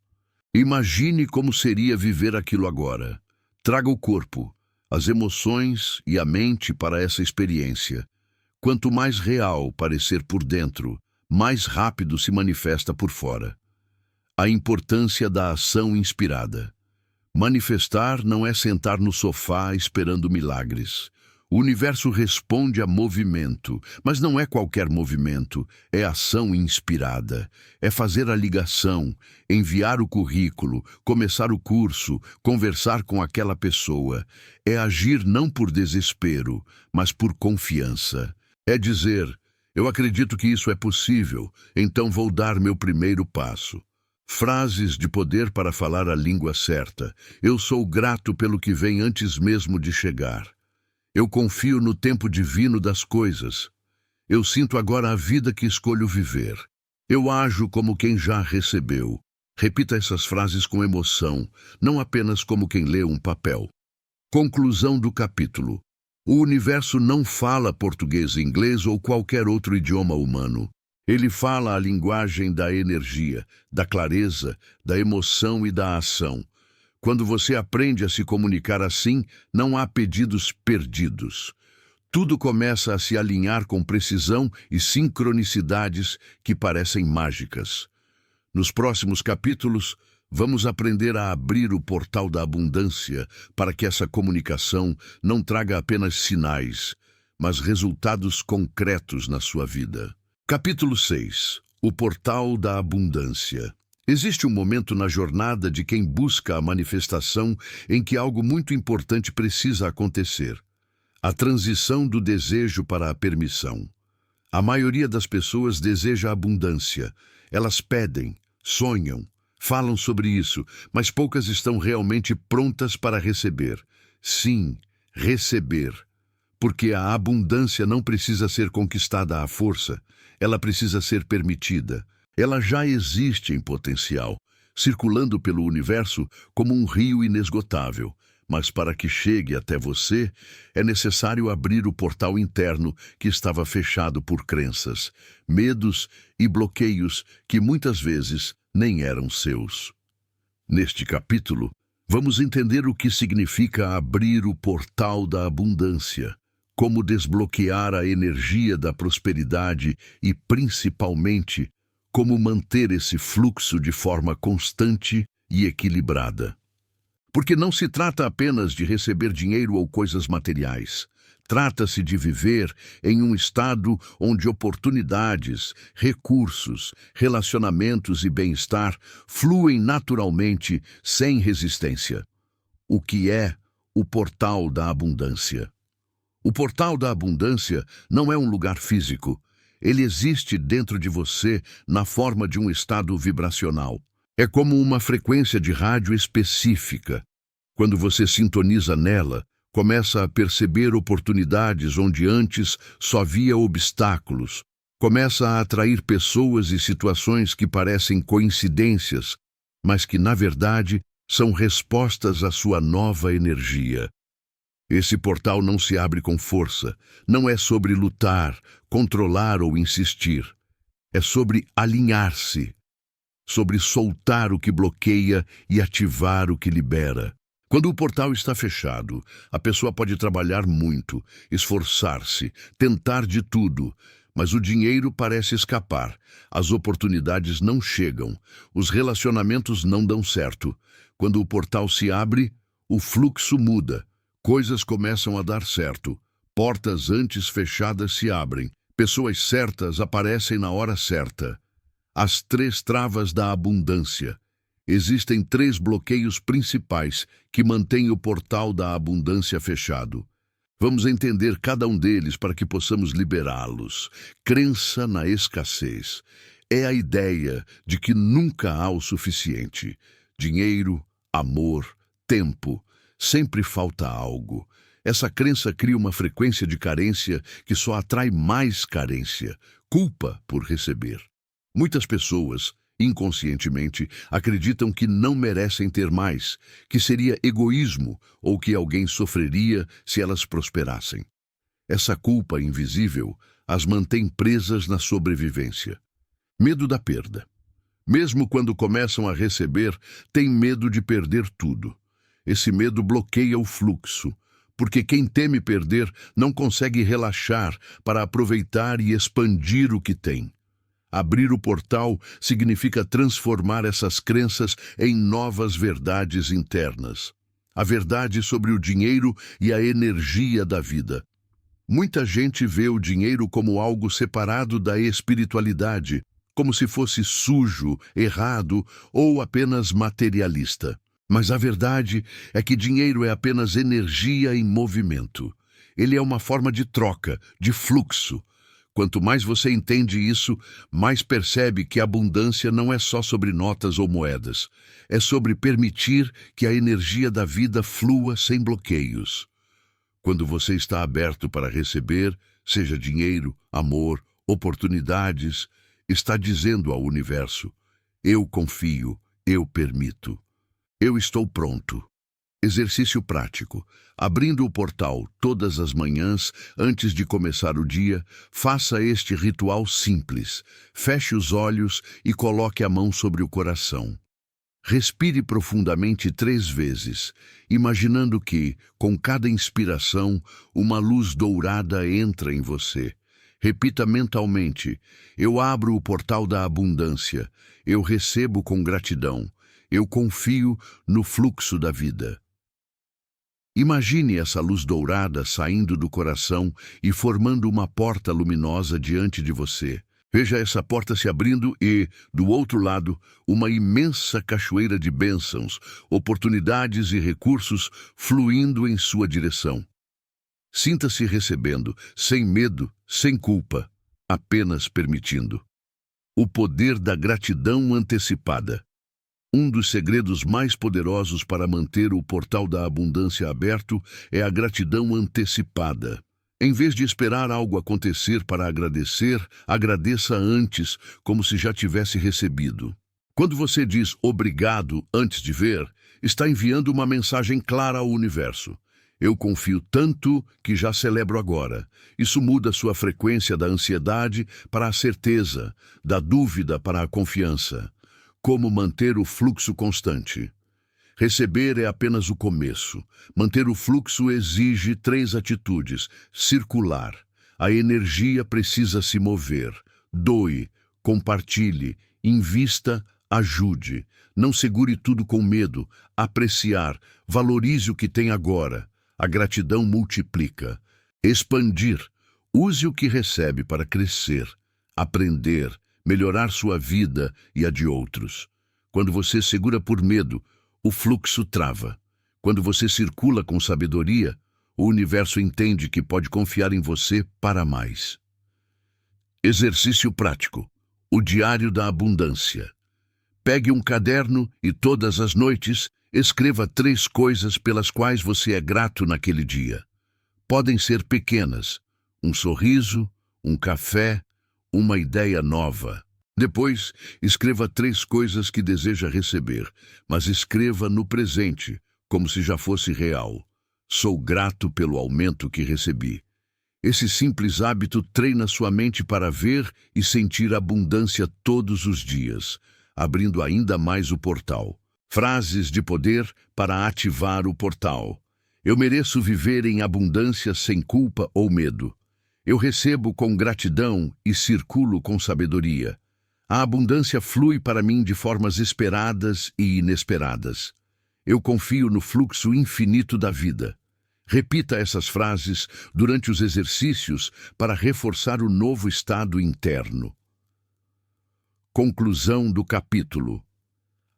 Imagine como seria viver aquilo agora. Traga o corpo, as emoções e a mente para essa experiência. Quanto mais real parecer por dentro, mais rápido se manifesta por fora. A importância da ação inspirada. Manifestar não é sentar no sofá esperando milagres. O universo responde a movimento, mas não é qualquer movimento, é ação inspirada. É fazer a ligação, enviar o currículo, começar o curso, conversar com aquela pessoa. É agir não por desespero, mas por confiança. É dizer, eu acredito que isso é possível, então vou dar meu primeiro passo. Frases de poder para falar a língua certa. Eu sou grato pelo que vem antes mesmo de chegar. Eu confio no tempo divino das coisas. Eu sinto agora a vida que escolho viver. Eu ajo como quem já recebeu. Repita essas frases com emoção, não apenas como quem lê um papel. Conclusão do capítulo. O universo não fala português, inglês ou qualquer outro idioma humano. Ele fala a linguagem da energia, da clareza, da emoção e da ação. Quando você aprende a se comunicar assim, não há pedidos perdidos. Tudo começa a se alinhar com precisão e sincronicidades que parecem mágicas. Nos próximos capítulos, vamos aprender a abrir o portal da abundância para que essa comunicação não traga apenas sinais, mas resultados concretos na sua vida. Capítulo 6. O portal da abundância. Existe um momento na jornada de quem busca a manifestação em que algo muito importante precisa acontecer. A transição do desejo para a permissão. A maioria das pessoas deseja abundância. Elas pedem, sonham, falam sobre isso, mas poucas estão realmente prontas para receber. Sim, receber. Porque a abundância não precisa ser conquistada à força, ela precisa ser permitida. Ela já existe em potencial, circulando pelo universo como um rio inesgotável. Mas para que chegue até você, é necessário abrir o portal interno que estava fechado por crenças, medos e bloqueios que muitas vezes nem eram seus. Neste capítulo, vamos entender o que significa abrir o portal da abundância. como desbloquear a energia da prosperidade e, principalmente, como manter esse fluxo de forma constante e equilibrada. Porque não se trata apenas de receber dinheiro ou coisas materiais. Trata-se de viver em um estado onde oportunidades, recursos, relacionamentos e bem-estar fluem naturalmente, sem resistência. O que é o portal da abundância? O portal da abundância não é um lugar físico. Ele existe dentro de você na forma de um estado vibracional. É como uma frequência de rádio específica. Quando você sintoniza nela, começa a perceber oportunidades onde antes só via obstáculos. Começa a atrair pessoas e situações que parecem coincidências, mas que, na verdade, são respostas à sua nova energia. Esse portal não se abre com força, não é sobre lutar, controlar ou insistir. É sobre alinhar-se, sobre soltar o que bloqueia e ativar o que libera. Quando o portal está fechado, a pessoa pode trabalhar muito, esforçar-se, tentar de tudo, mas o dinheiro parece escapar, as oportunidades não chegam, os relacionamentos não dão certo. Quando o portal se abre, o fluxo muda, coisas começam a dar certo, portas antes fechadas se abrem, pessoas certas aparecem na hora certa. As 3 travas da abundância. Existem 3 bloqueios principais que mantêm o portal da abundância fechado. Vamos entender cada um deles para que possamos liberá-los. Crença na escassez. É a ideia de que nunca há o suficiente. Dinheiro, amor, tempo. Sempre falta algo. Essa crença cria uma frequência de carência que só atrai mais carência. Culpa por receber. Muitas pessoas, inconscientemente, acreditam que não merecem ter mais, que seria egoísmo ou que alguém sofreria se elas prosperassem. Essa culpa invisível as mantém presas na sobrevivência. Medo da perda. Mesmo quando começam a receber, têm medo de perder tudo. Esse medo bloqueia o fluxo, porque quem teme perder não consegue relaxar para aproveitar e expandir o que tem. Abrir o portal significa transformar essas crenças em novas verdades internas. A verdade sobre o dinheiro e a energia da vida. Muita gente vê o dinheiro como algo separado da espiritualidade, como se fosse sujo, errado ou apenas materialista. Mas a verdade é que dinheiro é apenas energia em movimento. Ele é uma forma de troca, de fluxo. Quanto mais você entende isso, mais percebe que a abundância não é só sobre notas ou moedas. É sobre permitir que a energia da vida flua sem bloqueios. Quando você está aberto para receber, seja dinheiro, amor, oportunidades, está dizendo ao universo: eu confio, eu permito, eu estou pronto. Exercício prático. Abrindo o portal todas as manhãs, antes de começar o dia, faça este ritual simples. Feche os olhos e coloque a mão sobre o coração. Respire profundamente 3 vezes, imaginando que, com cada inspiração, uma luz dourada entra em você. Repita mentalmente: eu abro o portal da abundância, eu recebo com gratidão, eu confio no fluxo da vida. Imagine essa luz dourada saindo do coração e formando uma porta luminosa diante de você. Veja essa porta se abrindo e, do outro lado, uma imensa cachoeira de bênçãos, oportunidades e recursos fluindo em sua direção. Sinta-se recebendo, sem medo, sem culpa, apenas permitindo. O poder da gratidão antecipada. Um dos segredos mais poderosos para manter o portal da abundância aberto é a gratidão antecipada. Em vez de esperar algo acontecer para agradecer, agradeça antes, como se já tivesse recebido. Quando você diz obrigado antes de ver, está enviando uma mensagem clara ao universo. Eu confio tanto que já celebro agora. Isso muda sua frequência da ansiedade para a certeza, da dúvida para a confiança. Como manter o fluxo constante? Receber é apenas o começo. Manter o fluxo exige 3 atitudes. Circular. A energia precisa se mover. Doe, compartilhe, invista, ajude. Não segure tudo com medo. Apreciar. Valorize o que tem agora. A gratidão multiplica. Expandir. Use o que recebe para crescer, aprender, melhorar sua vida e a de outros. Quando você segura por medo, o fluxo trava. Quando você circula com sabedoria, o universo entende que pode confiar em você para mais. Exercício prático. O diário da abundância. Pegue um caderno e todas as noites escreva 3 coisas pelas quais você é grato naquele dia. Podem ser pequenas. Um sorriso, um café, uma ideia nova. Depois, escreva 3 coisas que deseja receber, mas escreva no presente, como se já fosse real. Sou grato pelo aumento que recebi. Esse simples hábito treina sua mente para ver e sentir abundância todos os dias, abrindo ainda mais o portal. Frases de poder para ativar o portal. Eu mereço viver em abundância sem culpa ou medo. Eu recebo com gratidão e circulo com sabedoria. A abundância flui para mim de formas esperadas e inesperadas. Eu confio no fluxo infinito da vida. Repita essas frases durante os exercícios para reforçar o novo estado interno. Conclusão do capítulo.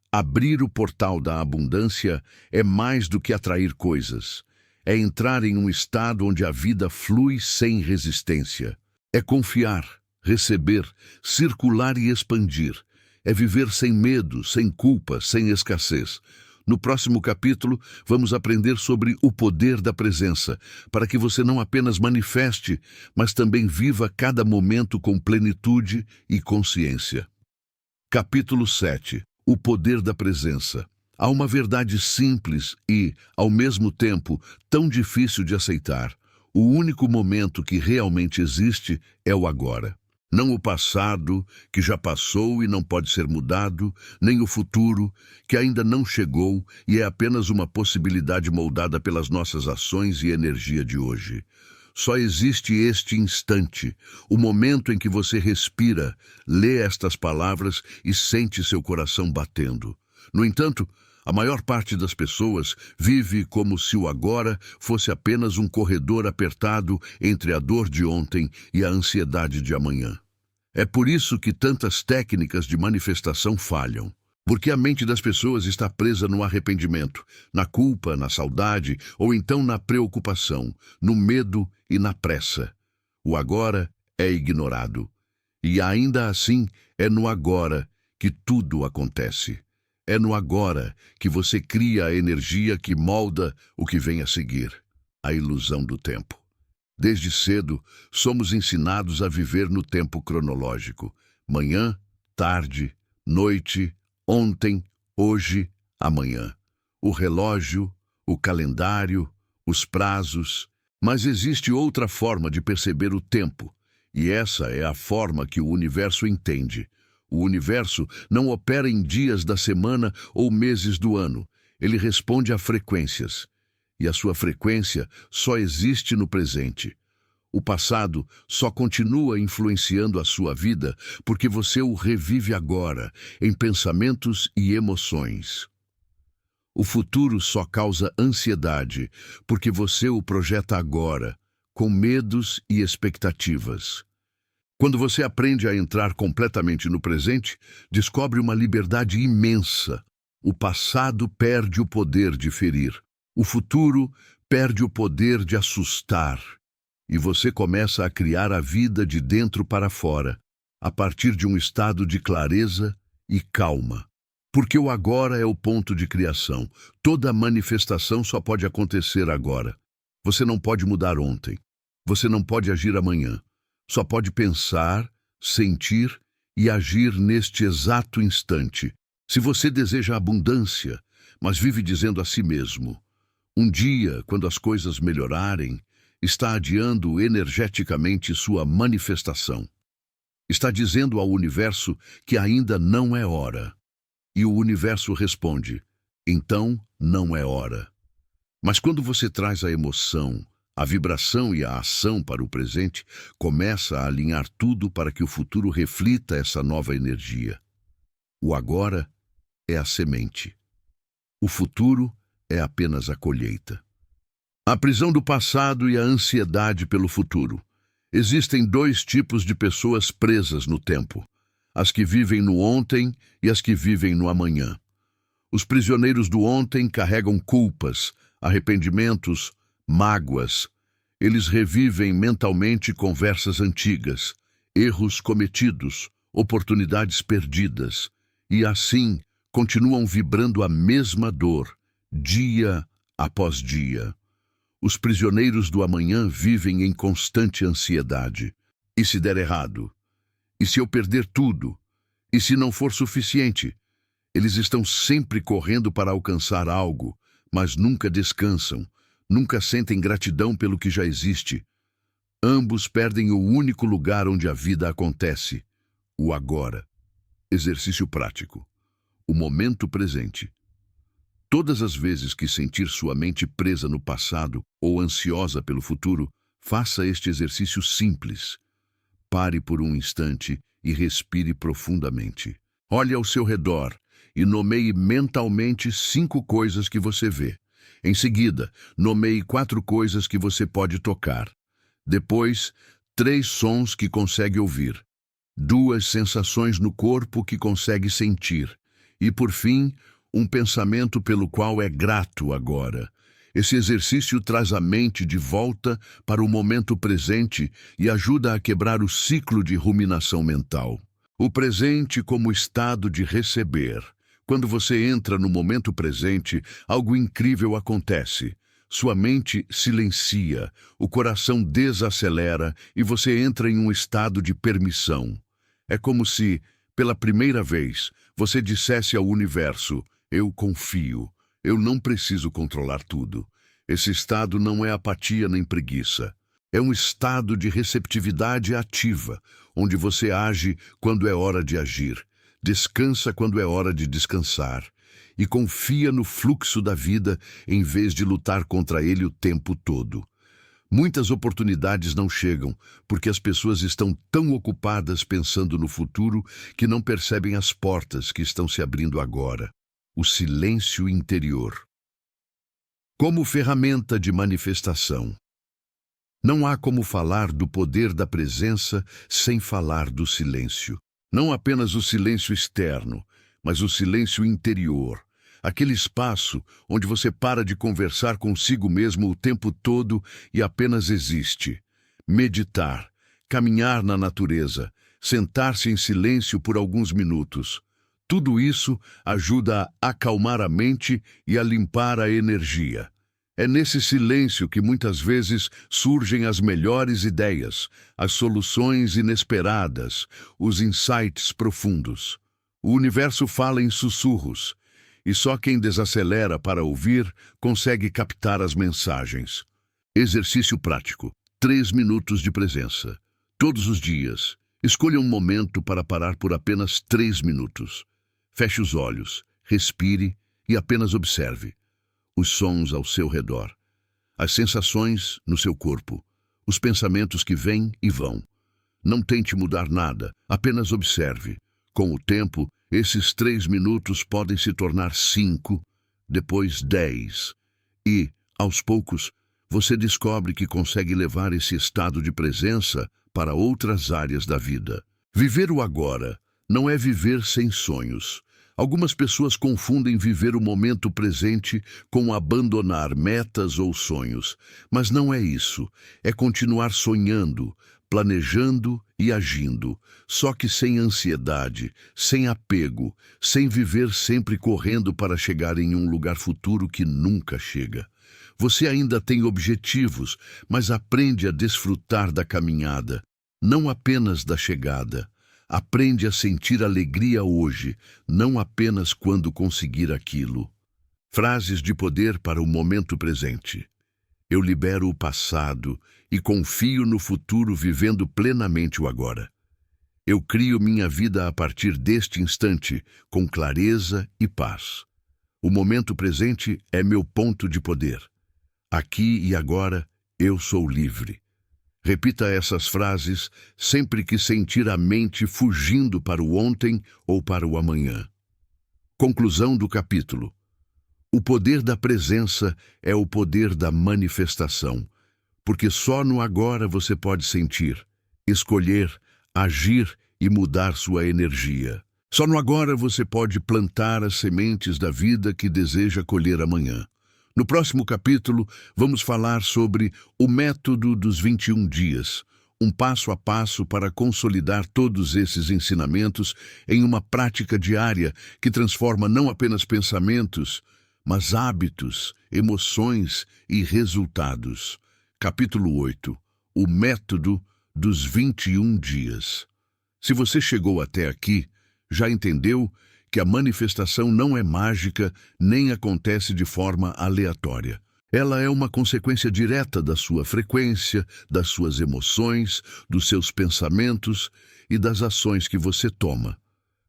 Abrir o portal da abundância é mais do que atrair coisas. É entrar em um estado onde a vida flui sem resistência. É confiar, receber, circular e expandir. É viver sem medo, sem culpa, sem escassez. No próximo capítulo, vamos aprender sobre o poder da presença, para que você não apenas manifeste, mas também viva cada momento com plenitude e consciência. Capítulo 7. O poder da presença. Há uma verdade simples e, ao mesmo tempo, tão difícil de aceitar. O único momento que realmente existe é o agora. Não o passado, que já passou e não pode ser mudado, nem o futuro, que ainda não chegou e é apenas uma possibilidade moldada pelas nossas ações e energia de hoje. Só existe este instante, o momento em que você respira, lê estas palavras e sente seu coração batendo. No entanto, a maior parte das pessoas vive como se o agora fosse apenas um corredor apertado entre a dor de ontem e a ansiedade de amanhã. É por isso que tantas técnicas de manifestação falham. Porque a mente das pessoas está presa no arrependimento, na culpa, na saudade ou então na preocupação, no medo e na pressa. O agora é ignorado. E ainda assim é no agora que tudo acontece. É no agora que você cria a energia que molda o que vem a seguir, a ilusão do tempo. Desde cedo, somos ensinados a viver no tempo cronológico. Manhã, tarde, noite, ontem, hoje, amanhã. O relógio, o calendário, os prazos. Mas existe outra forma de perceber o tempo, e essa é a forma que o universo entende. O universo não opera em dias da semana ou meses do ano. Ele responde a frequências. E a sua frequência só existe no presente. O passado só continua influenciando a sua vida porque você o revive agora, em pensamentos e emoções. O futuro só causa ansiedade porque você o projeta agora, com medos e expectativas. Quando você aprende a entrar completamente no presente, descobre uma liberdade imensa. O passado perde o poder de ferir. O futuro perde o poder de assustar. E você começa a criar a vida de dentro para fora, a partir de um estado de clareza e calma. Porque o agora é o ponto de criação. Toda manifestação só pode acontecer agora. Você não pode mudar ontem. Você não pode agir amanhã. Só pode pensar, sentir e agir neste exato instante. Se você deseja abundância, mas vive dizendo a si mesmo, um dia, quando as coisas melhorarem, está adiando energeticamente sua manifestação. Está dizendo ao universo que ainda não é hora. E o universo responde, então não é hora. Mas quando você traz a emoção, a vibração e a ação para o presente, começa a alinhar tudo para que o futuro reflita essa nova energia. O agora é a semente. O futuro é apenas a colheita. A prisão do passado e a ansiedade pelo futuro. Existem dois tipos de pessoas presas no tempo: as que vivem no ontem e as que vivem no amanhã. Os prisioneiros do ontem carregam culpas, arrependimentos, mágoas. Eles revivem mentalmente conversas antigas, erros cometidos, oportunidades perdidas, e assim continuam vibrando a mesma dor, dia após dia. Os prisioneiros do amanhã vivem em constante ansiedade. E se der errado? E se eu perder tudo? E se não for suficiente? Eles estão sempre correndo para alcançar algo, mas nunca descansam, nunca sentem gratidão pelo que já existe. Ambos perdem o único lugar onde a vida acontece, o agora. Exercício prático. O momento presente. Todas as vezes que sentir sua mente presa no passado ou ansiosa pelo futuro, faça este exercício simples. Pare por um instante e respire profundamente. Olhe ao seu redor e nomeie mentalmente 5 coisas que você vê. Em seguida, nomeie 4 coisas que você pode tocar. Depois, 3 sons que consegue ouvir. 2 sensações no corpo que consegue sentir. E, por fim, um pensamento pelo qual é grato agora. Esse exercício traz a mente de volta para o momento presente e ajuda a quebrar o ciclo de ruminação mental. O presente como estado de receber. Quando você entra no momento presente, algo incrível acontece. Sua mente silencia, o coração desacelera e você entra em um estado de permissão. É como se, pela primeira vez, você dissesse ao universo: eu confio, eu não preciso controlar tudo. Esse estado não é apatia nem preguiça. É um estado de receptividade ativa, onde você age quando é hora de agir, descansa quando é hora de descansar e confia no fluxo da vida em vez de lutar contra ele o tempo todo. Muitas oportunidades não chegam porque as pessoas estão tão ocupadas pensando no futuro que não percebem as portas que estão se abrindo agora. O silêncio interior. Como ferramenta de manifestação. Não há como falar do poder da presença sem falar do silêncio. Não apenas o silêncio externo, mas o silêncio interior. Aquele espaço onde você para de conversar consigo mesmo o tempo todo e apenas existe. Meditar, caminhar na natureza, sentar-se em silêncio por alguns minutos. Tudo isso ajuda a acalmar a mente e a limpar a energia. É nesse silêncio que muitas vezes surgem as melhores ideias, as soluções inesperadas, os insights profundos. O universo fala em sussurros, e só quem desacelera para ouvir consegue captar as mensagens. Exercício prático. 3 minutos de presença. Todos os dias, escolha um momento para parar por apenas 3 minutos. Feche os olhos, respire e apenas observe. Os sons ao seu redor, as sensações no seu corpo, os pensamentos que vêm e vão. Não tente mudar nada, apenas observe. Com o tempo, esses 3 minutos podem se tornar 5, depois 10. E, aos poucos, você descobre que consegue levar esse estado de presença para outras áreas da vida. Viver o agora não é viver sem sonhos. Algumas pessoas confundem viver o momento presente com abandonar metas ou sonhos, mas não é isso. É continuar sonhando, planejando e agindo, só que sem ansiedade, sem apego, sem viver sempre correndo para chegar em um lugar futuro que nunca chega. Você ainda tem objetivos, mas aprende a desfrutar da caminhada, não apenas da chegada. Aprende a sentir alegria hoje, não apenas quando conseguir aquilo. Frases de poder para o momento presente. Eu libero o passado e confio no futuro vivendo plenamente o agora. Eu crio minha vida a partir deste instante, com clareza e paz. O momento presente é meu ponto de poder. Aqui e agora eu sou livre. Repita essas frases sempre que sentir a mente fugindo para o ontem ou para o amanhã. Conclusão do capítulo. O poder da presença é o poder da manifestação, porque só no agora você pode sentir, escolher, agir e mudar sua energia. Só no agora você pode plantar as sementes da vida que deseja colher amanhã. No próximo capítulo, vamos falar sobre o método dos 21 dias, um passo a passo para consolidar todos esses ensinamentos em uma prática diária que transforma não apenas pensamentos, mas hábitos, emoções e resultados. Capítulo 8. O método dos 21 dias. Se você chegou até aqui, já entendeu que a manifestação não é mágica nem acontece de forma aleatória. Ela é uma consequência direta da sua frequência, das suas emoções, dos seus pensamentos e das ações que você toma.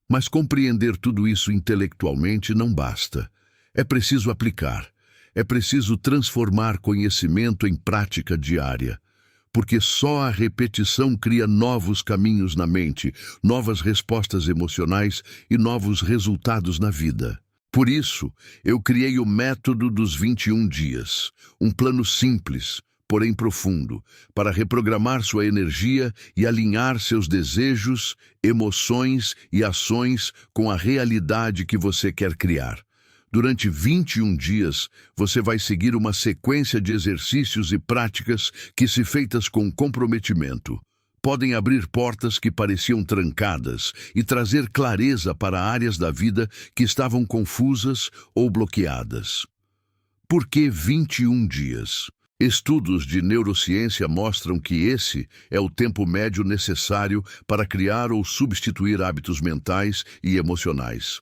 Mas compreender tudo isso intelectualmente não basta. É preciso aplicar. É preciso transformar conhecimento em prática diária. Porque só a repetição cria novos caminhos na mente, novas respostas emocionais e novos resultados na vida. Por isso, eu criei o método dos 21 dias, um plano simples, porém profundo, para reprogramar sua energia e alinhar seus desejos, emoções e ações com a realidade que você quer criar. Durante 21 dias, você vai seguir uma sequência de exercícios e práticas que, se feitas com comprometimento, podem abrir portas que pareciam trancadas e trazer clareza para áreas da vida que estavam confusas ou bloqueadas. Por que 21 dias? Estudos de neurociência mostram que esse é o tempo médio necessário para criar ou substituir hábitos mentais e emocionais.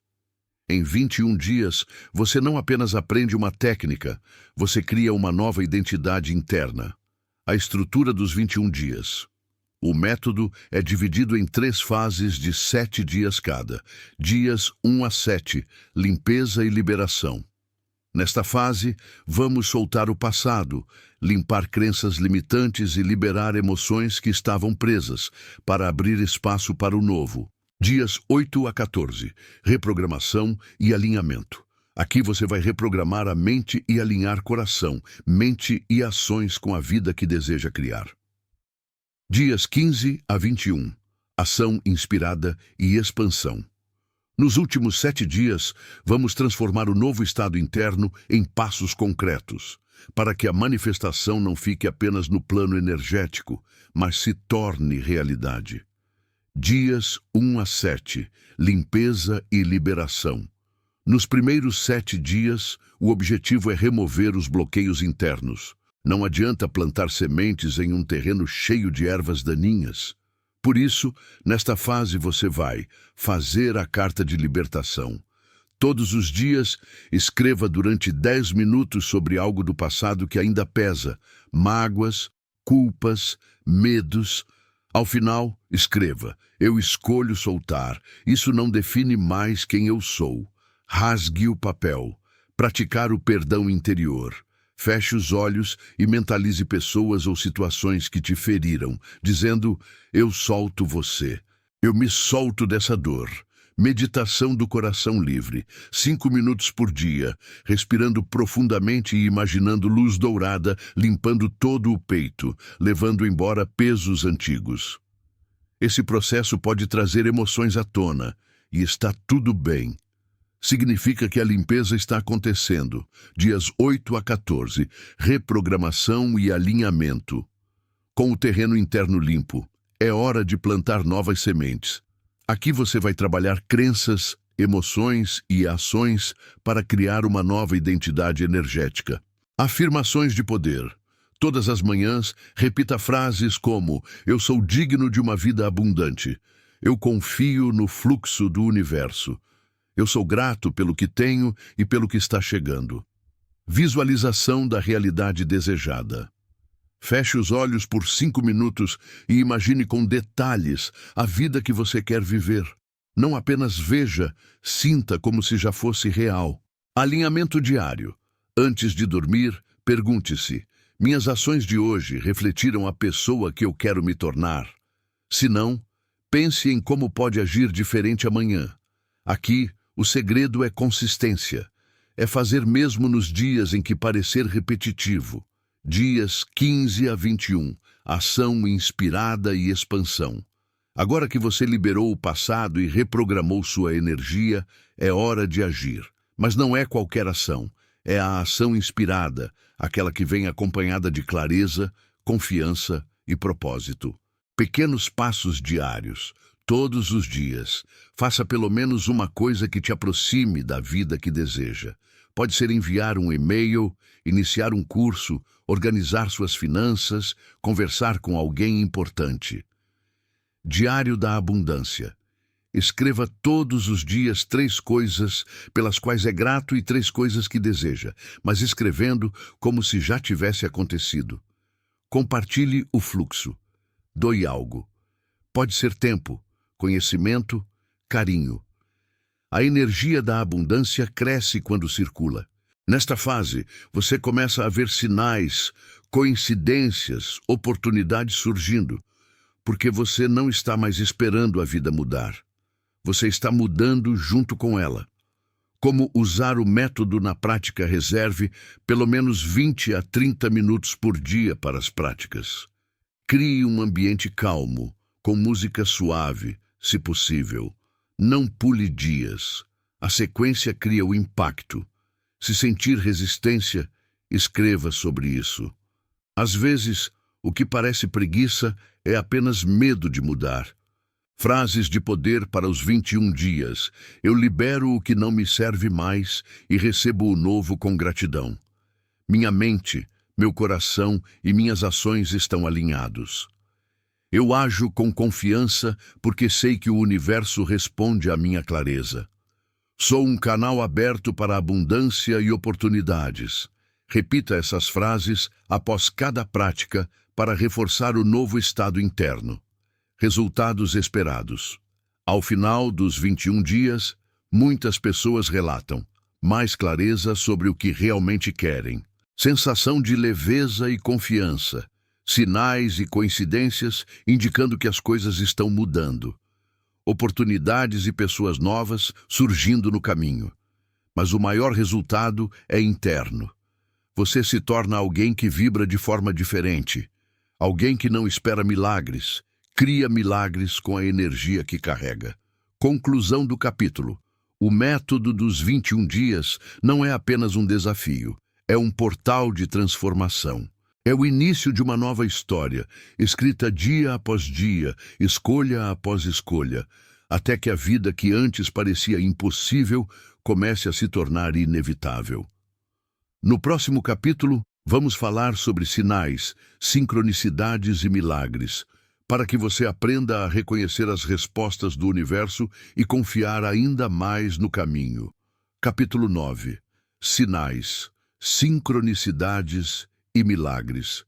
Em 21 dias, você não apenas aprende uma técnica, você cria uma nova identidade interna. A estrutura dos 21 dias. O método é dividido em 3 fases de 7 dias cada. Dias 1 a 7, limpeza e liberação. Nesta fase, vamos soltar o passado, limpar crenças limitantes e liberar emoções que estavam presas, para abrir espaço para o novo. Dias 8 a 14, reprogramação e alinhamento. Aqui você vai reprogramar a mente e alinhar coração, mente e ações com a vida que deseja criar. Dias 15 a 21, ação inspirada e expansão. Nos últimos 7 dias, vamos transformar o novo estado interno em passos concretos, para que a manifestação não fique apenas no plano energético, mas se torne realidade. Dias 1 a 7, limpeza e liberação. Nos primeiros 7 dias, o objetivo é remover os bloqueios internos. Não adianta plantar sementes em um terreno cheio de ervas daninhas. Por isso, nesta fase você vai fazer a carta de libertação. Todos os dias, escreva durante 10 minutos sobre algo do passado que ainda pesa, mágoas, culpas, medos. Ao final, escreva: eu escolho soltar, isso não define mais quem eu sou. Rasgue o papel. Praticar o perdão interior. Feche os olhos e mentalize pessoas ou situações que te feriram, dizendo: eu solto você. Eu me solto dessa dor. Meditação do coração livre. 5 minutos por dia, respirando profundamente e imaginando luz dourada, limpando todo o peito, levando embora pesos antigos. Esse processo pode trazer emoções à tona, e está tudo bem. Significa que a limpeza está acontecendo. Dias 8 a 14, reprogramação e alinhamento. Com o terreno interno limpo, é hora de plantar novas sementes. Aqui você vai trabalhar crenças, emoções e ações para criar uma nova identidade energética. Afirmações de poder. Todas as manhãs, repita frases como: eu sou digno de uma vida abundante. Eu confio no fluxo do universo. Eu sou grato pelo que tenho e pelo que está chegando. Visualização da realidade desejada. Feche os olhos por 5 minutos e imagine com detalhes a vida que você quer viver. Não apenas veja, sinta como se já fosse real. Alinhamento diário. Antes de dormir, pergunte-se: minhas ações de hoje refletiram a pessoa que eu quero me tornar? Se não, pense em como pode agir diferente amanhã. Aqui, o segredo é consistência. É fazer mesmo nos dias em que parecer repetitivo. Dias 15 a 21. Ação inspirada e expansão. Agora que você liberou o passado e reprogramou sua energia, é hora de agir. Mas não é qualquer ação. É a ação inspirada, aquela que vem acompanhada de clareza, confiança e propósito. Pequenos passos diários, todos os dias. Faça pelo menos uma coisa que te aproxime da vida que deseja. Pode ser enviar um e-mail, iniciar um curso, organizar suas finanças, conversar com alguém importante. Diário da Abundância. Escreva todos os dias 3 coisas pelas quais é grato e 3 coisas que deseja, mas escrevendo como se já tivesse acontecido. Compartilhe o fluxo. Doe algo. Pode ser tempo, conhecimento, carinho. A energia da abundância cresce quando circula. Nesta fase, você começa a ver sinais, coincidências, oportunidades surgindo, porque você não está mais esperando a vida mudar. Você está mudando junto com ela. Como usar o método na prática? Reserve pelo menos 20 a 30 minutos por dia para as práticas. Crie um ambiente calmo, com música suave, se possível. Não pule dias. A sequência cria o impacto. Se sentir resistência, escreva sobre isso. Às vezes, o que parece preguiça é apenas medo de mudar. Frases de poder para os 21 dias. Eu libero o que não me serve mais e recebo o novo com gratidão. Minha mente, meu coração e minhas ações estão alinhados. Eu ajo com confiança porque sei que o universo responde à minha clareza. Sou um canal aberto para abundância e oportunidades. Repita essas frases após cada prática para reforçar o novo estado interno. Resultados esperados. Ao final dos 21 dias, muitas pessoas relatam mais clareza sobre o que realmente querem, sensação de leveza e confiança, sinais e coincidências indicando que as coisas estão mudando, oportunidades e pessoas novas surgindo no caminho. Mas o maior resultado é interno. Você se torna alguém que vibra de forma diferente, alguém que não espera milagres, cria milagres com a energia que carrega. Conclusão do capítulo. O método dos 21 dias não é apenas um desafio, é um portal de transformação. É o início de uma nova história, escrita dia após dia, escolha após escolha, até que a vida que antes parecia impossível comece a se tornar inevitável. No próximo capítulo, vamos falar sobre sinais, sincronicidades e milagres, para que você aprenda a reconhecer as respostas do universo e confiar ainda mais no caminho. Capítulo 9. Sinais, sincronicidades e milagres.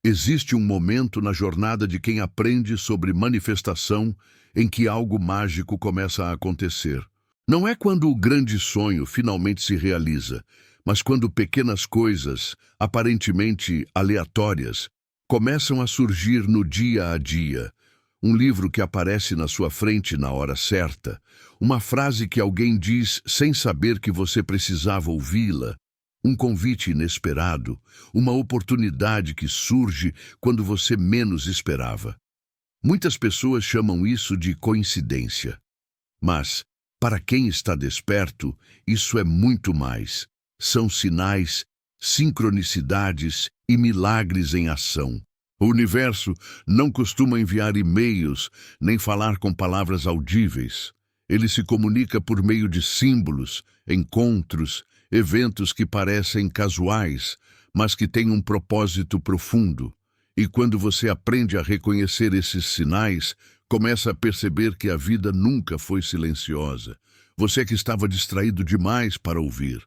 Existe um momento na jornada de quem aprende sobre manifestação em que algo mágico começa a acontecer. Não é quando o grande sonho finalmente se realiza, mas quando pequenas coisas, aparentemente aleatórias, começam a surgir no dia a dia. Um livro que aparece na sua frente na hora certa, uma frase que alguém diz sem saber que você precisava ouvi-la, um convite inesperado, uma oportunidade que surge quando você menos esperava. Muitas pessoas chamam isso de coincidência. Mas, para quem está desperto, isso é muito mais. São sinais, sincronicidades e milagres em ação. O universo não costuma enviar e-mails nem falar com palavras audíveis. Ele se comunica por meio de símbolos, encontros, eventos que parecem casuais, mas que têm um propósito profundo. E quando você aprende a reconhecer esses sinais, começa a perceber que a vida nunca foi silenciosa. Você que estava distraído demais para ouvir.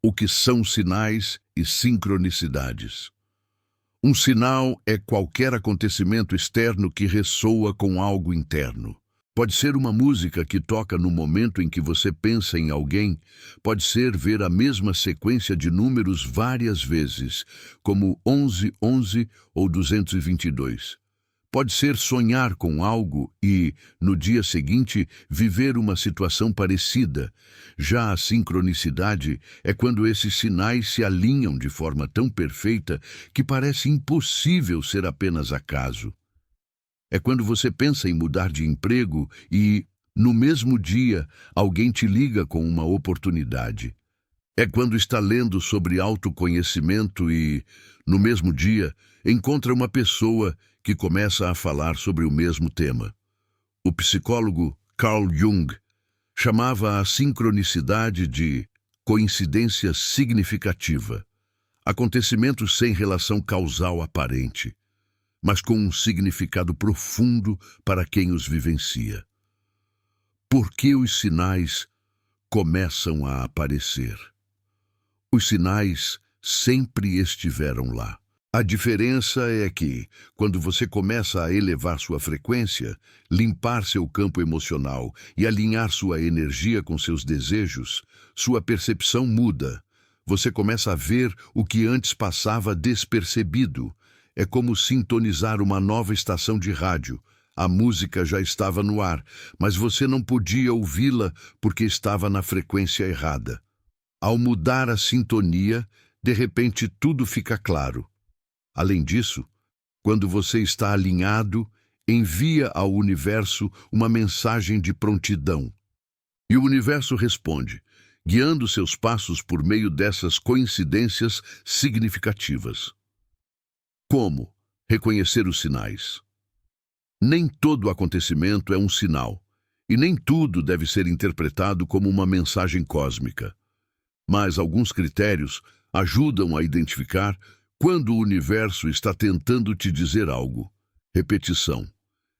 O que são sinais e sincronicidades? Um sinal é qualquer acontecimento externo que ressoa com algo interno. Pode ser uma música que toca no momento em que você pensa em alguém, pode ser ver a mesma sequência de números várias vezes, como 1111 ou 222. Pode ser sonhar com algo e, no dia seguinte, viver uma situação parecida. Já a sincronicidade é quando esses sinais se alinham de forma tão perfeita que parece impossível ser apenas acaso. É quando você pensa em mudar de emprego e, no mesmo dia, alguém te liga com uma oportunidade. É quando está lendo sobre autoconhecimento e, no mesmo dia, encontra uma pessoa que começa a falar sobre o mesmo tema. O psicólogo Carl Jung chamava a sincronicidade de coincidência significativa, acontecimentos sem relação causal aparente, mas com um significado profundo para quem os vivencia. Por que os sinais começam a aparecer? Os sinais sempre estiveram lá. A diferença é que, quando você começa a elevar sua frequência, limpar seu campo emocional e alinhar sua energia com seus desejos, sua percepção muda. Você começa a ver o que antes passava despercebido. É como sintonizar uma nova estação de rádio. A música já estava no ar, mas você não podia ouvi-la porque estava na frequência errada. Ao mudar a sintonia, de repente tudo fica claro. Além disso, quando você está alinhado, envia ao universo uma mensagem de prontidão. E o universo responde, guiando seus passos por meio dessas coincidências significativas. Como reconhecer os sinais? Nem todo acontecimento é um sinal, e nem tudo deve ser interpretado como uma mensagem cósmica. Mas alguns critérios ajudam a identificar quando o universo está tentando te dizer algo. Repetição.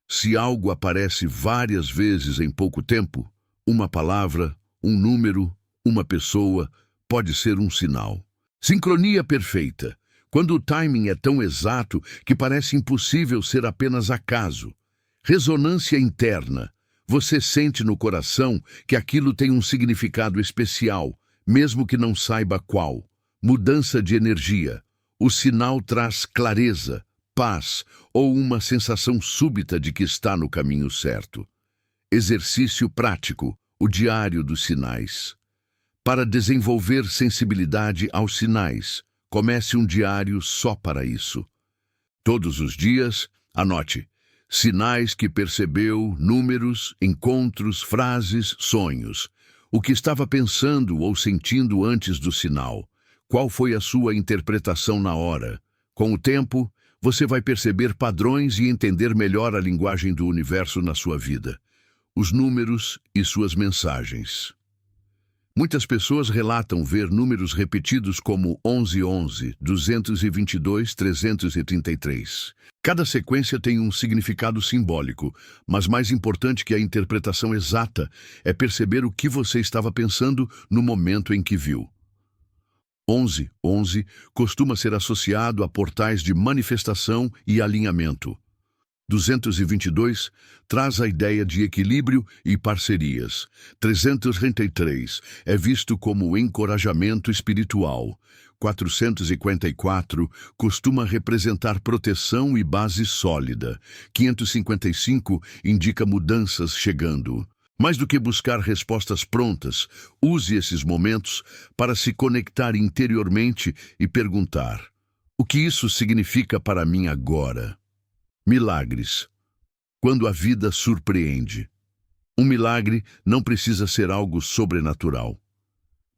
Se algo aparece várias vezes em pouco tempo, uma palavra, um número, uma pessoa, pode ser um sinal. Sincronia perfeita. Quando o timing é tão exato que parece impossível ser apenas acaso. Ressonância interna. Você sente no coração que aquilo tem um significado especial, mesmo que não saiba qual. Mudança de energia. O sinal traz clareza, paz ou uma sensação súbita de que está no caminho certo. Exercício prático, o diário dos sinais. Para desenvolver sensibilidade aos sinais, comece um diário só para isso. Todos os dias, anote sinais que percebeu, números, encontros, frases, sonhos. O que estava pensando ou sentindo antes do sinal. Qual foi a sua interpretação na hora? Com o tempo, você vai perceber padrões e entender melhor a linguagem do universo na sua vida. Os números e suas mensagens. Muitas pessoas relatam ver números repetidos como 1111, 222, 333. Cada sequência tem um significado simbólico, mas mais importante que a interpretação exata é perceber o que você estava pensando no momento em que viu. 1111 costuma ser associado a portais de manifestação e alinhamento. 222 traz a ideia de equilíbrio e parcerias. 333 é visto como encorajamento espiritual. 454 costuma representar proteção e base sólida. 555 indica mudanças chegando. Mais do que buscar respostas prontas, use esses momentos para se conectar interiormente e perguntar: o que isso significa para mim agora? Milagres. Quando a vida surpreende. Um milagre não precisa ser algo sobrenatural.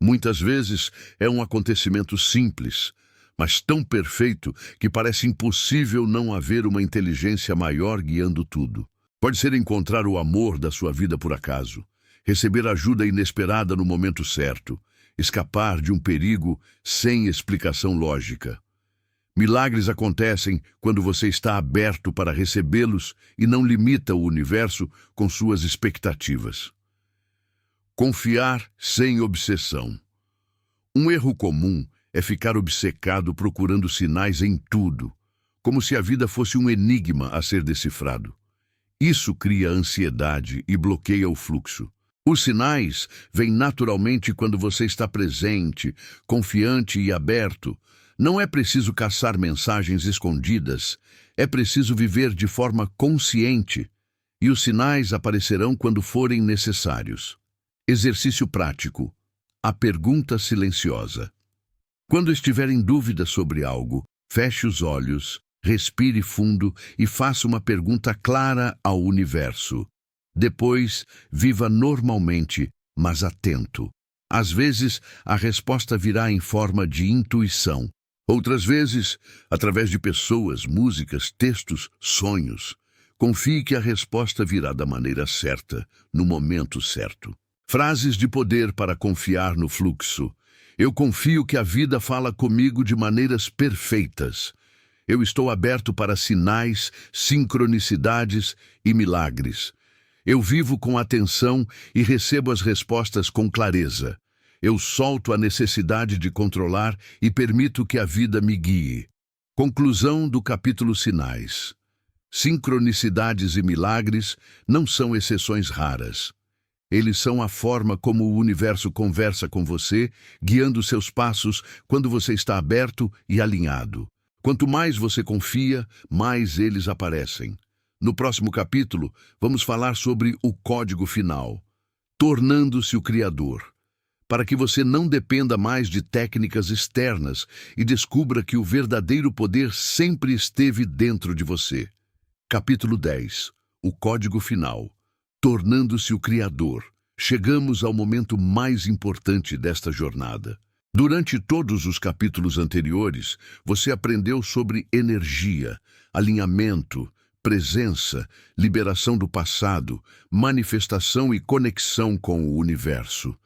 Muitas vezes é um acontecimento simples, mas tão perfeito que parece impossível não haver uma inteligência maior guiando tudo. Pode ser encontrar o amor da sua vida por acaso, receber ajuda inesperada no momento certo, escapar de um perigo sem explicação lógica. Milagres acontecem quando você está aberto para recebê-los e não limita o universo com suas expectativas. Confiar sem obsessão. Um erro comum é ficar obcecado procurando sinais em tudo, como se a vida fosse um enigma a ser decifrado. Isso cria ansiedade e bloqueia o fluxo. Os sinais vêm naturalmente quando você está presente, confiante e aberto. Não é preciso caçar mensagens escondidas, é preciso viver de forma consciente, e os sinais aparecerão quando forem necessários. Exercício prático. A pergunta silenciosa. Quando estiver em dúvida sobre algo, feche os olhos, respire fundo e faça uma pergunta clara ao universo. Depois, viva normalmente, mas atento. Às vezes, a resposta virá em forma de intuição. Outras vezes, através de pessoas, músicas, textos, sonhos. Confie que a resposta virá da maneira certa, no momento certo. Frases de poder para confiar no fluxo. Eu confio que a vida fala comigo de maneiras perfeitas. Eu estou aberto para sinais, sincronicidades e milagres. Eu vivo com atenção e recebo as respostas com clareza. Eu solto a necessidade de controlar e permito que a vida me guie. Conclusão do capítulo Sinais. Sincronicidades e milagres não são exceções raras. Eles são a forma como o universo conversa com você, guiando seus passos quando você está aberto e alinhado. Quanto mais você confia, mais eles aparecem. No próximo capítulo, vamos falar sobre o código final, tornando-se o Criador, para que você não dependa mais de técnicas externas e descubra que o verdadeiro poder sempre esteve dentro de você. Capítulo 10. O código final, tornando-se o Criador. Chegamos ao momento mais importante desta jornada. Durante todos os capítulos anteriores, você aprendeu sobre energia, alinhamento, presença, liberação do passado, manifestação e conexão com o universo.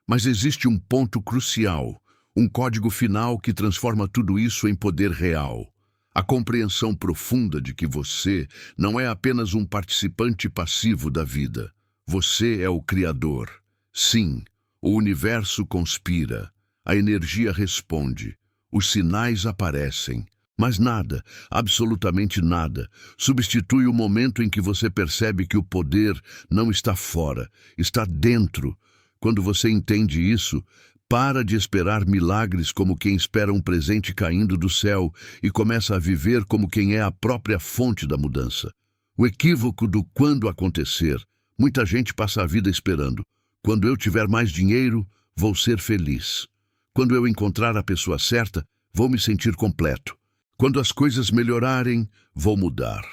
Mas existe um ponto crucial, um código final que transforma tudo isso em poder real. A compreensão profunda de que você não é apenas um participante passivo da vida. Você é o Criador. Sim, o universo conspira, a energia responde, os sinais aparecem. Mas nada, absolutamente nada, substitui o momento em que você percebe que o poder não está fora, está dentro. Quando você entende isso, para de esperar milagres como quem espera um presente caindo do céu e começa a viver como quem é a própria fonte da mudança. O equívoco do quando acontecer. Muita gente passa a vida esperando. Quando eu tiver mais dinheiro, vou ser feliz. Quando eu encontrar a pessoa certa, vou me sentir completo. Quando as coisas melhorarem, vou mudar.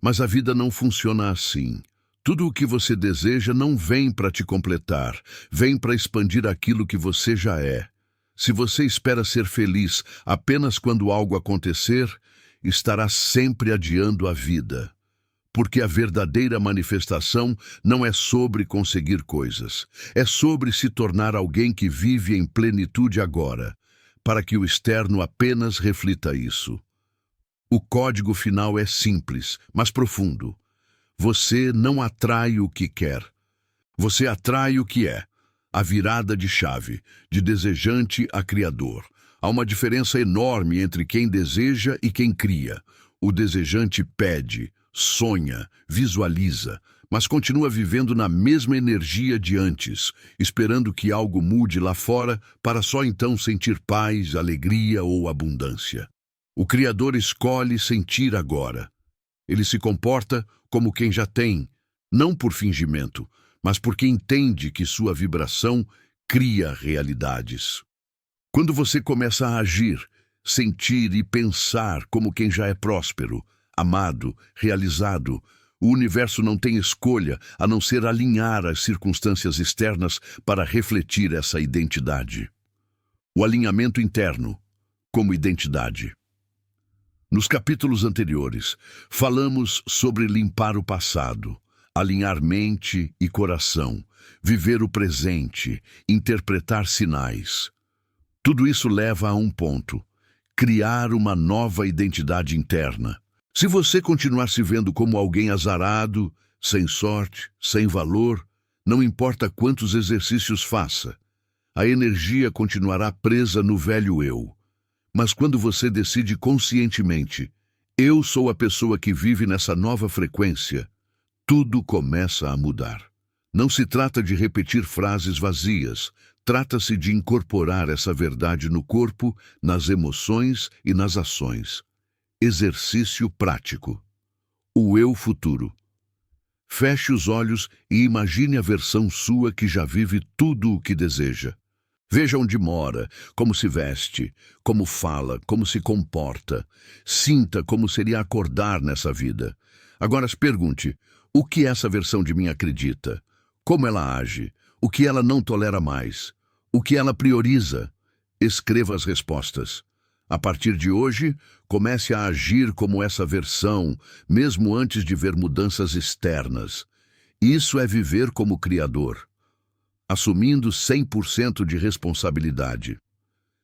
Mas a vida não funciona assim. Tudo o que você deseja não vem para te completar, vem para expandir aquilo que você já é. Se você espera ser feliz apenas quando algo acontecer, estará sempre adiando a vida. Porque a verdadeira manifestação não é sobre conseguir coisas, é sobre se tornar alguém que vive em plenitude agora, para que o externo apenas reflita isso. O código final é simples, mas profundo. Você não atrai o que quer. Você atrai o que é. A virada de chave, de desejante a criador. Há uma diferença enorme entre quem deseja e quem cria. O desejante pede, sonha, visualiza, mas continua vivendo na mesma energia de antes, esperando que algo mude lá fora para só então sentir paz, alegria ou abundância. O Criador escolhe sentir agora. Ele se comporta como quem já tem, não por fingimento, mas porque entende que sua vibração cria realidades. Quando você começa a agir, sentir e pensar como quem já é próspero, amado, realizado, o universo não tem escolha a não ser alinhar as circunstâncias externas para refletir essa identidade. O alinhamento interno, como identidade. Nos capítulos anteriores, falamos sobre limpar o passado, alinhar mente e coração, viver o presente, interpretar sinais. Tudo isso leva a um ponto: criar uma nova identidade interna. Se você continuar se vendo como alguém azarado, sem sorte, sem valor, não importa quantos exercícios faça, a energia continuará presa no velho eu. Mas quando você decide conscientemente, eu sou a pessoa que vive nessa nova frequência, tudo começa a mudar. Não se trata de repetir frases vazias, trata-se de incorporar essa verdade no corpo, nas emoções e nas ações. Exercício prático. O eu futuro. Feche os olhos e imagine a versão sua que já vive tudo o que deseja. Veja onde mora, como se veste, como fala, como se comporta. Sinta como seria acordar nessa vida. Agora se pergunte, o que essa versão de mim acredita? Como ela age? O que ela não tolera mais? O que ela prioriza? Escreva as respostas. A partir de hoje, comece a agir como essa versão, mesmo antes de ver mudanças externas. Isso é viver como criador, assumindo 100% de responsabilidade.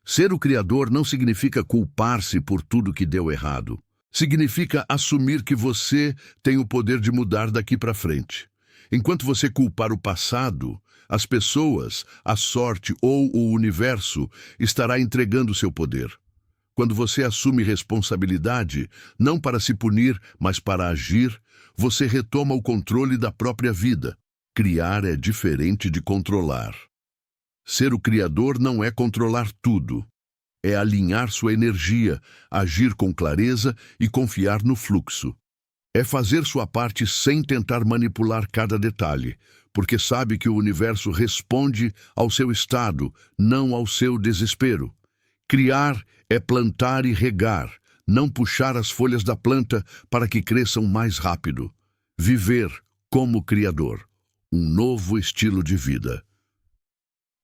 Ser o criador não significa culpar-se por tudo que deu errado. Significa assumir que você tem o poder de mudar daqui para frente. Enquanto você culpar o passado, as pessoas, a sorte ou o universo estará entregando seu poder. Quando você assume responsabilidade, não para se punir, mas para agir, você retoma o controle da própria vida. Criar é diferente de controlar. Ser o criador não é controlar tudo. É alinhar sua energia, agir com clareza e confiar no fluxo. É fazer sua parte sem tentar manipular cada detalhe, porque sabe que o universo responde ao seu estado, não ao seu desespero. Criar é plantar e regar, não puxar as folhas da planta para que cresçam mais rápido. Viver como criador, um novo estilo de vida.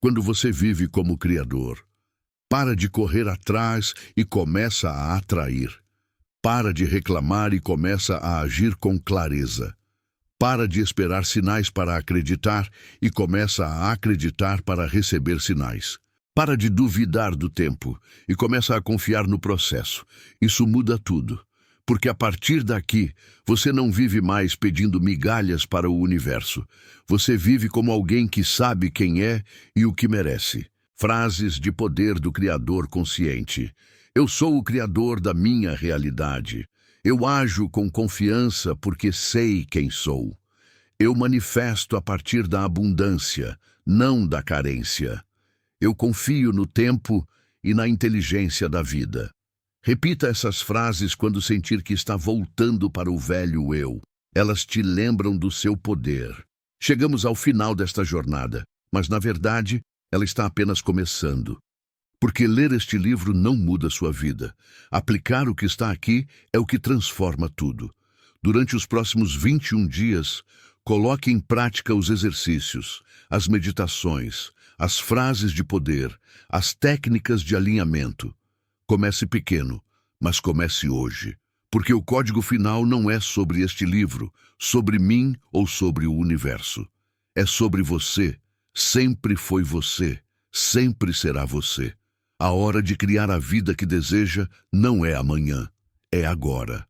Quando você vive como criador, para de correr atrás e começa a atrair. Para de reclamar e começa a agir com clareza. Para de esperar sinais para acreditar e começa a acreditar para receber sinais. Para de duvidar do tempo e começa a confiar no processo. Isso muda tudo, porque a partir daqui você não vive mais pedindo migalhas para o universo. Você vive como alguém que sabe quem é e o que merece. Frases de poder do Criador consciente. Eu sou o Criador da minha realidade. Eu ajo com confiança porque sei quem sou. Eu manifesto a partir da abundância, não da carência. Eu confio no tempo e na inteligência da vida. Repita essas frases quando sentir que está voltando para o velho eu. Elas te lembram do seu poder. Chegamos ao final desta jornada, mas na verdade, ela está apenas começando. Porque ler este livro não muda sua vida. Aplicar o que está aqui é o que transforma tudo. Durante os próximos 21 dias, coloque em prática os exercícios, as meditações, as frases de poder, as técnicas de alinhamento. Comece pequeno, mas comece hoje. Porque o código final não é sobre este livro, sobre mim ou sobre o universo. É sobre você. Sempre foi você. Sempre será você. A hora de criar a vida que deseja não é amanhã, é agora.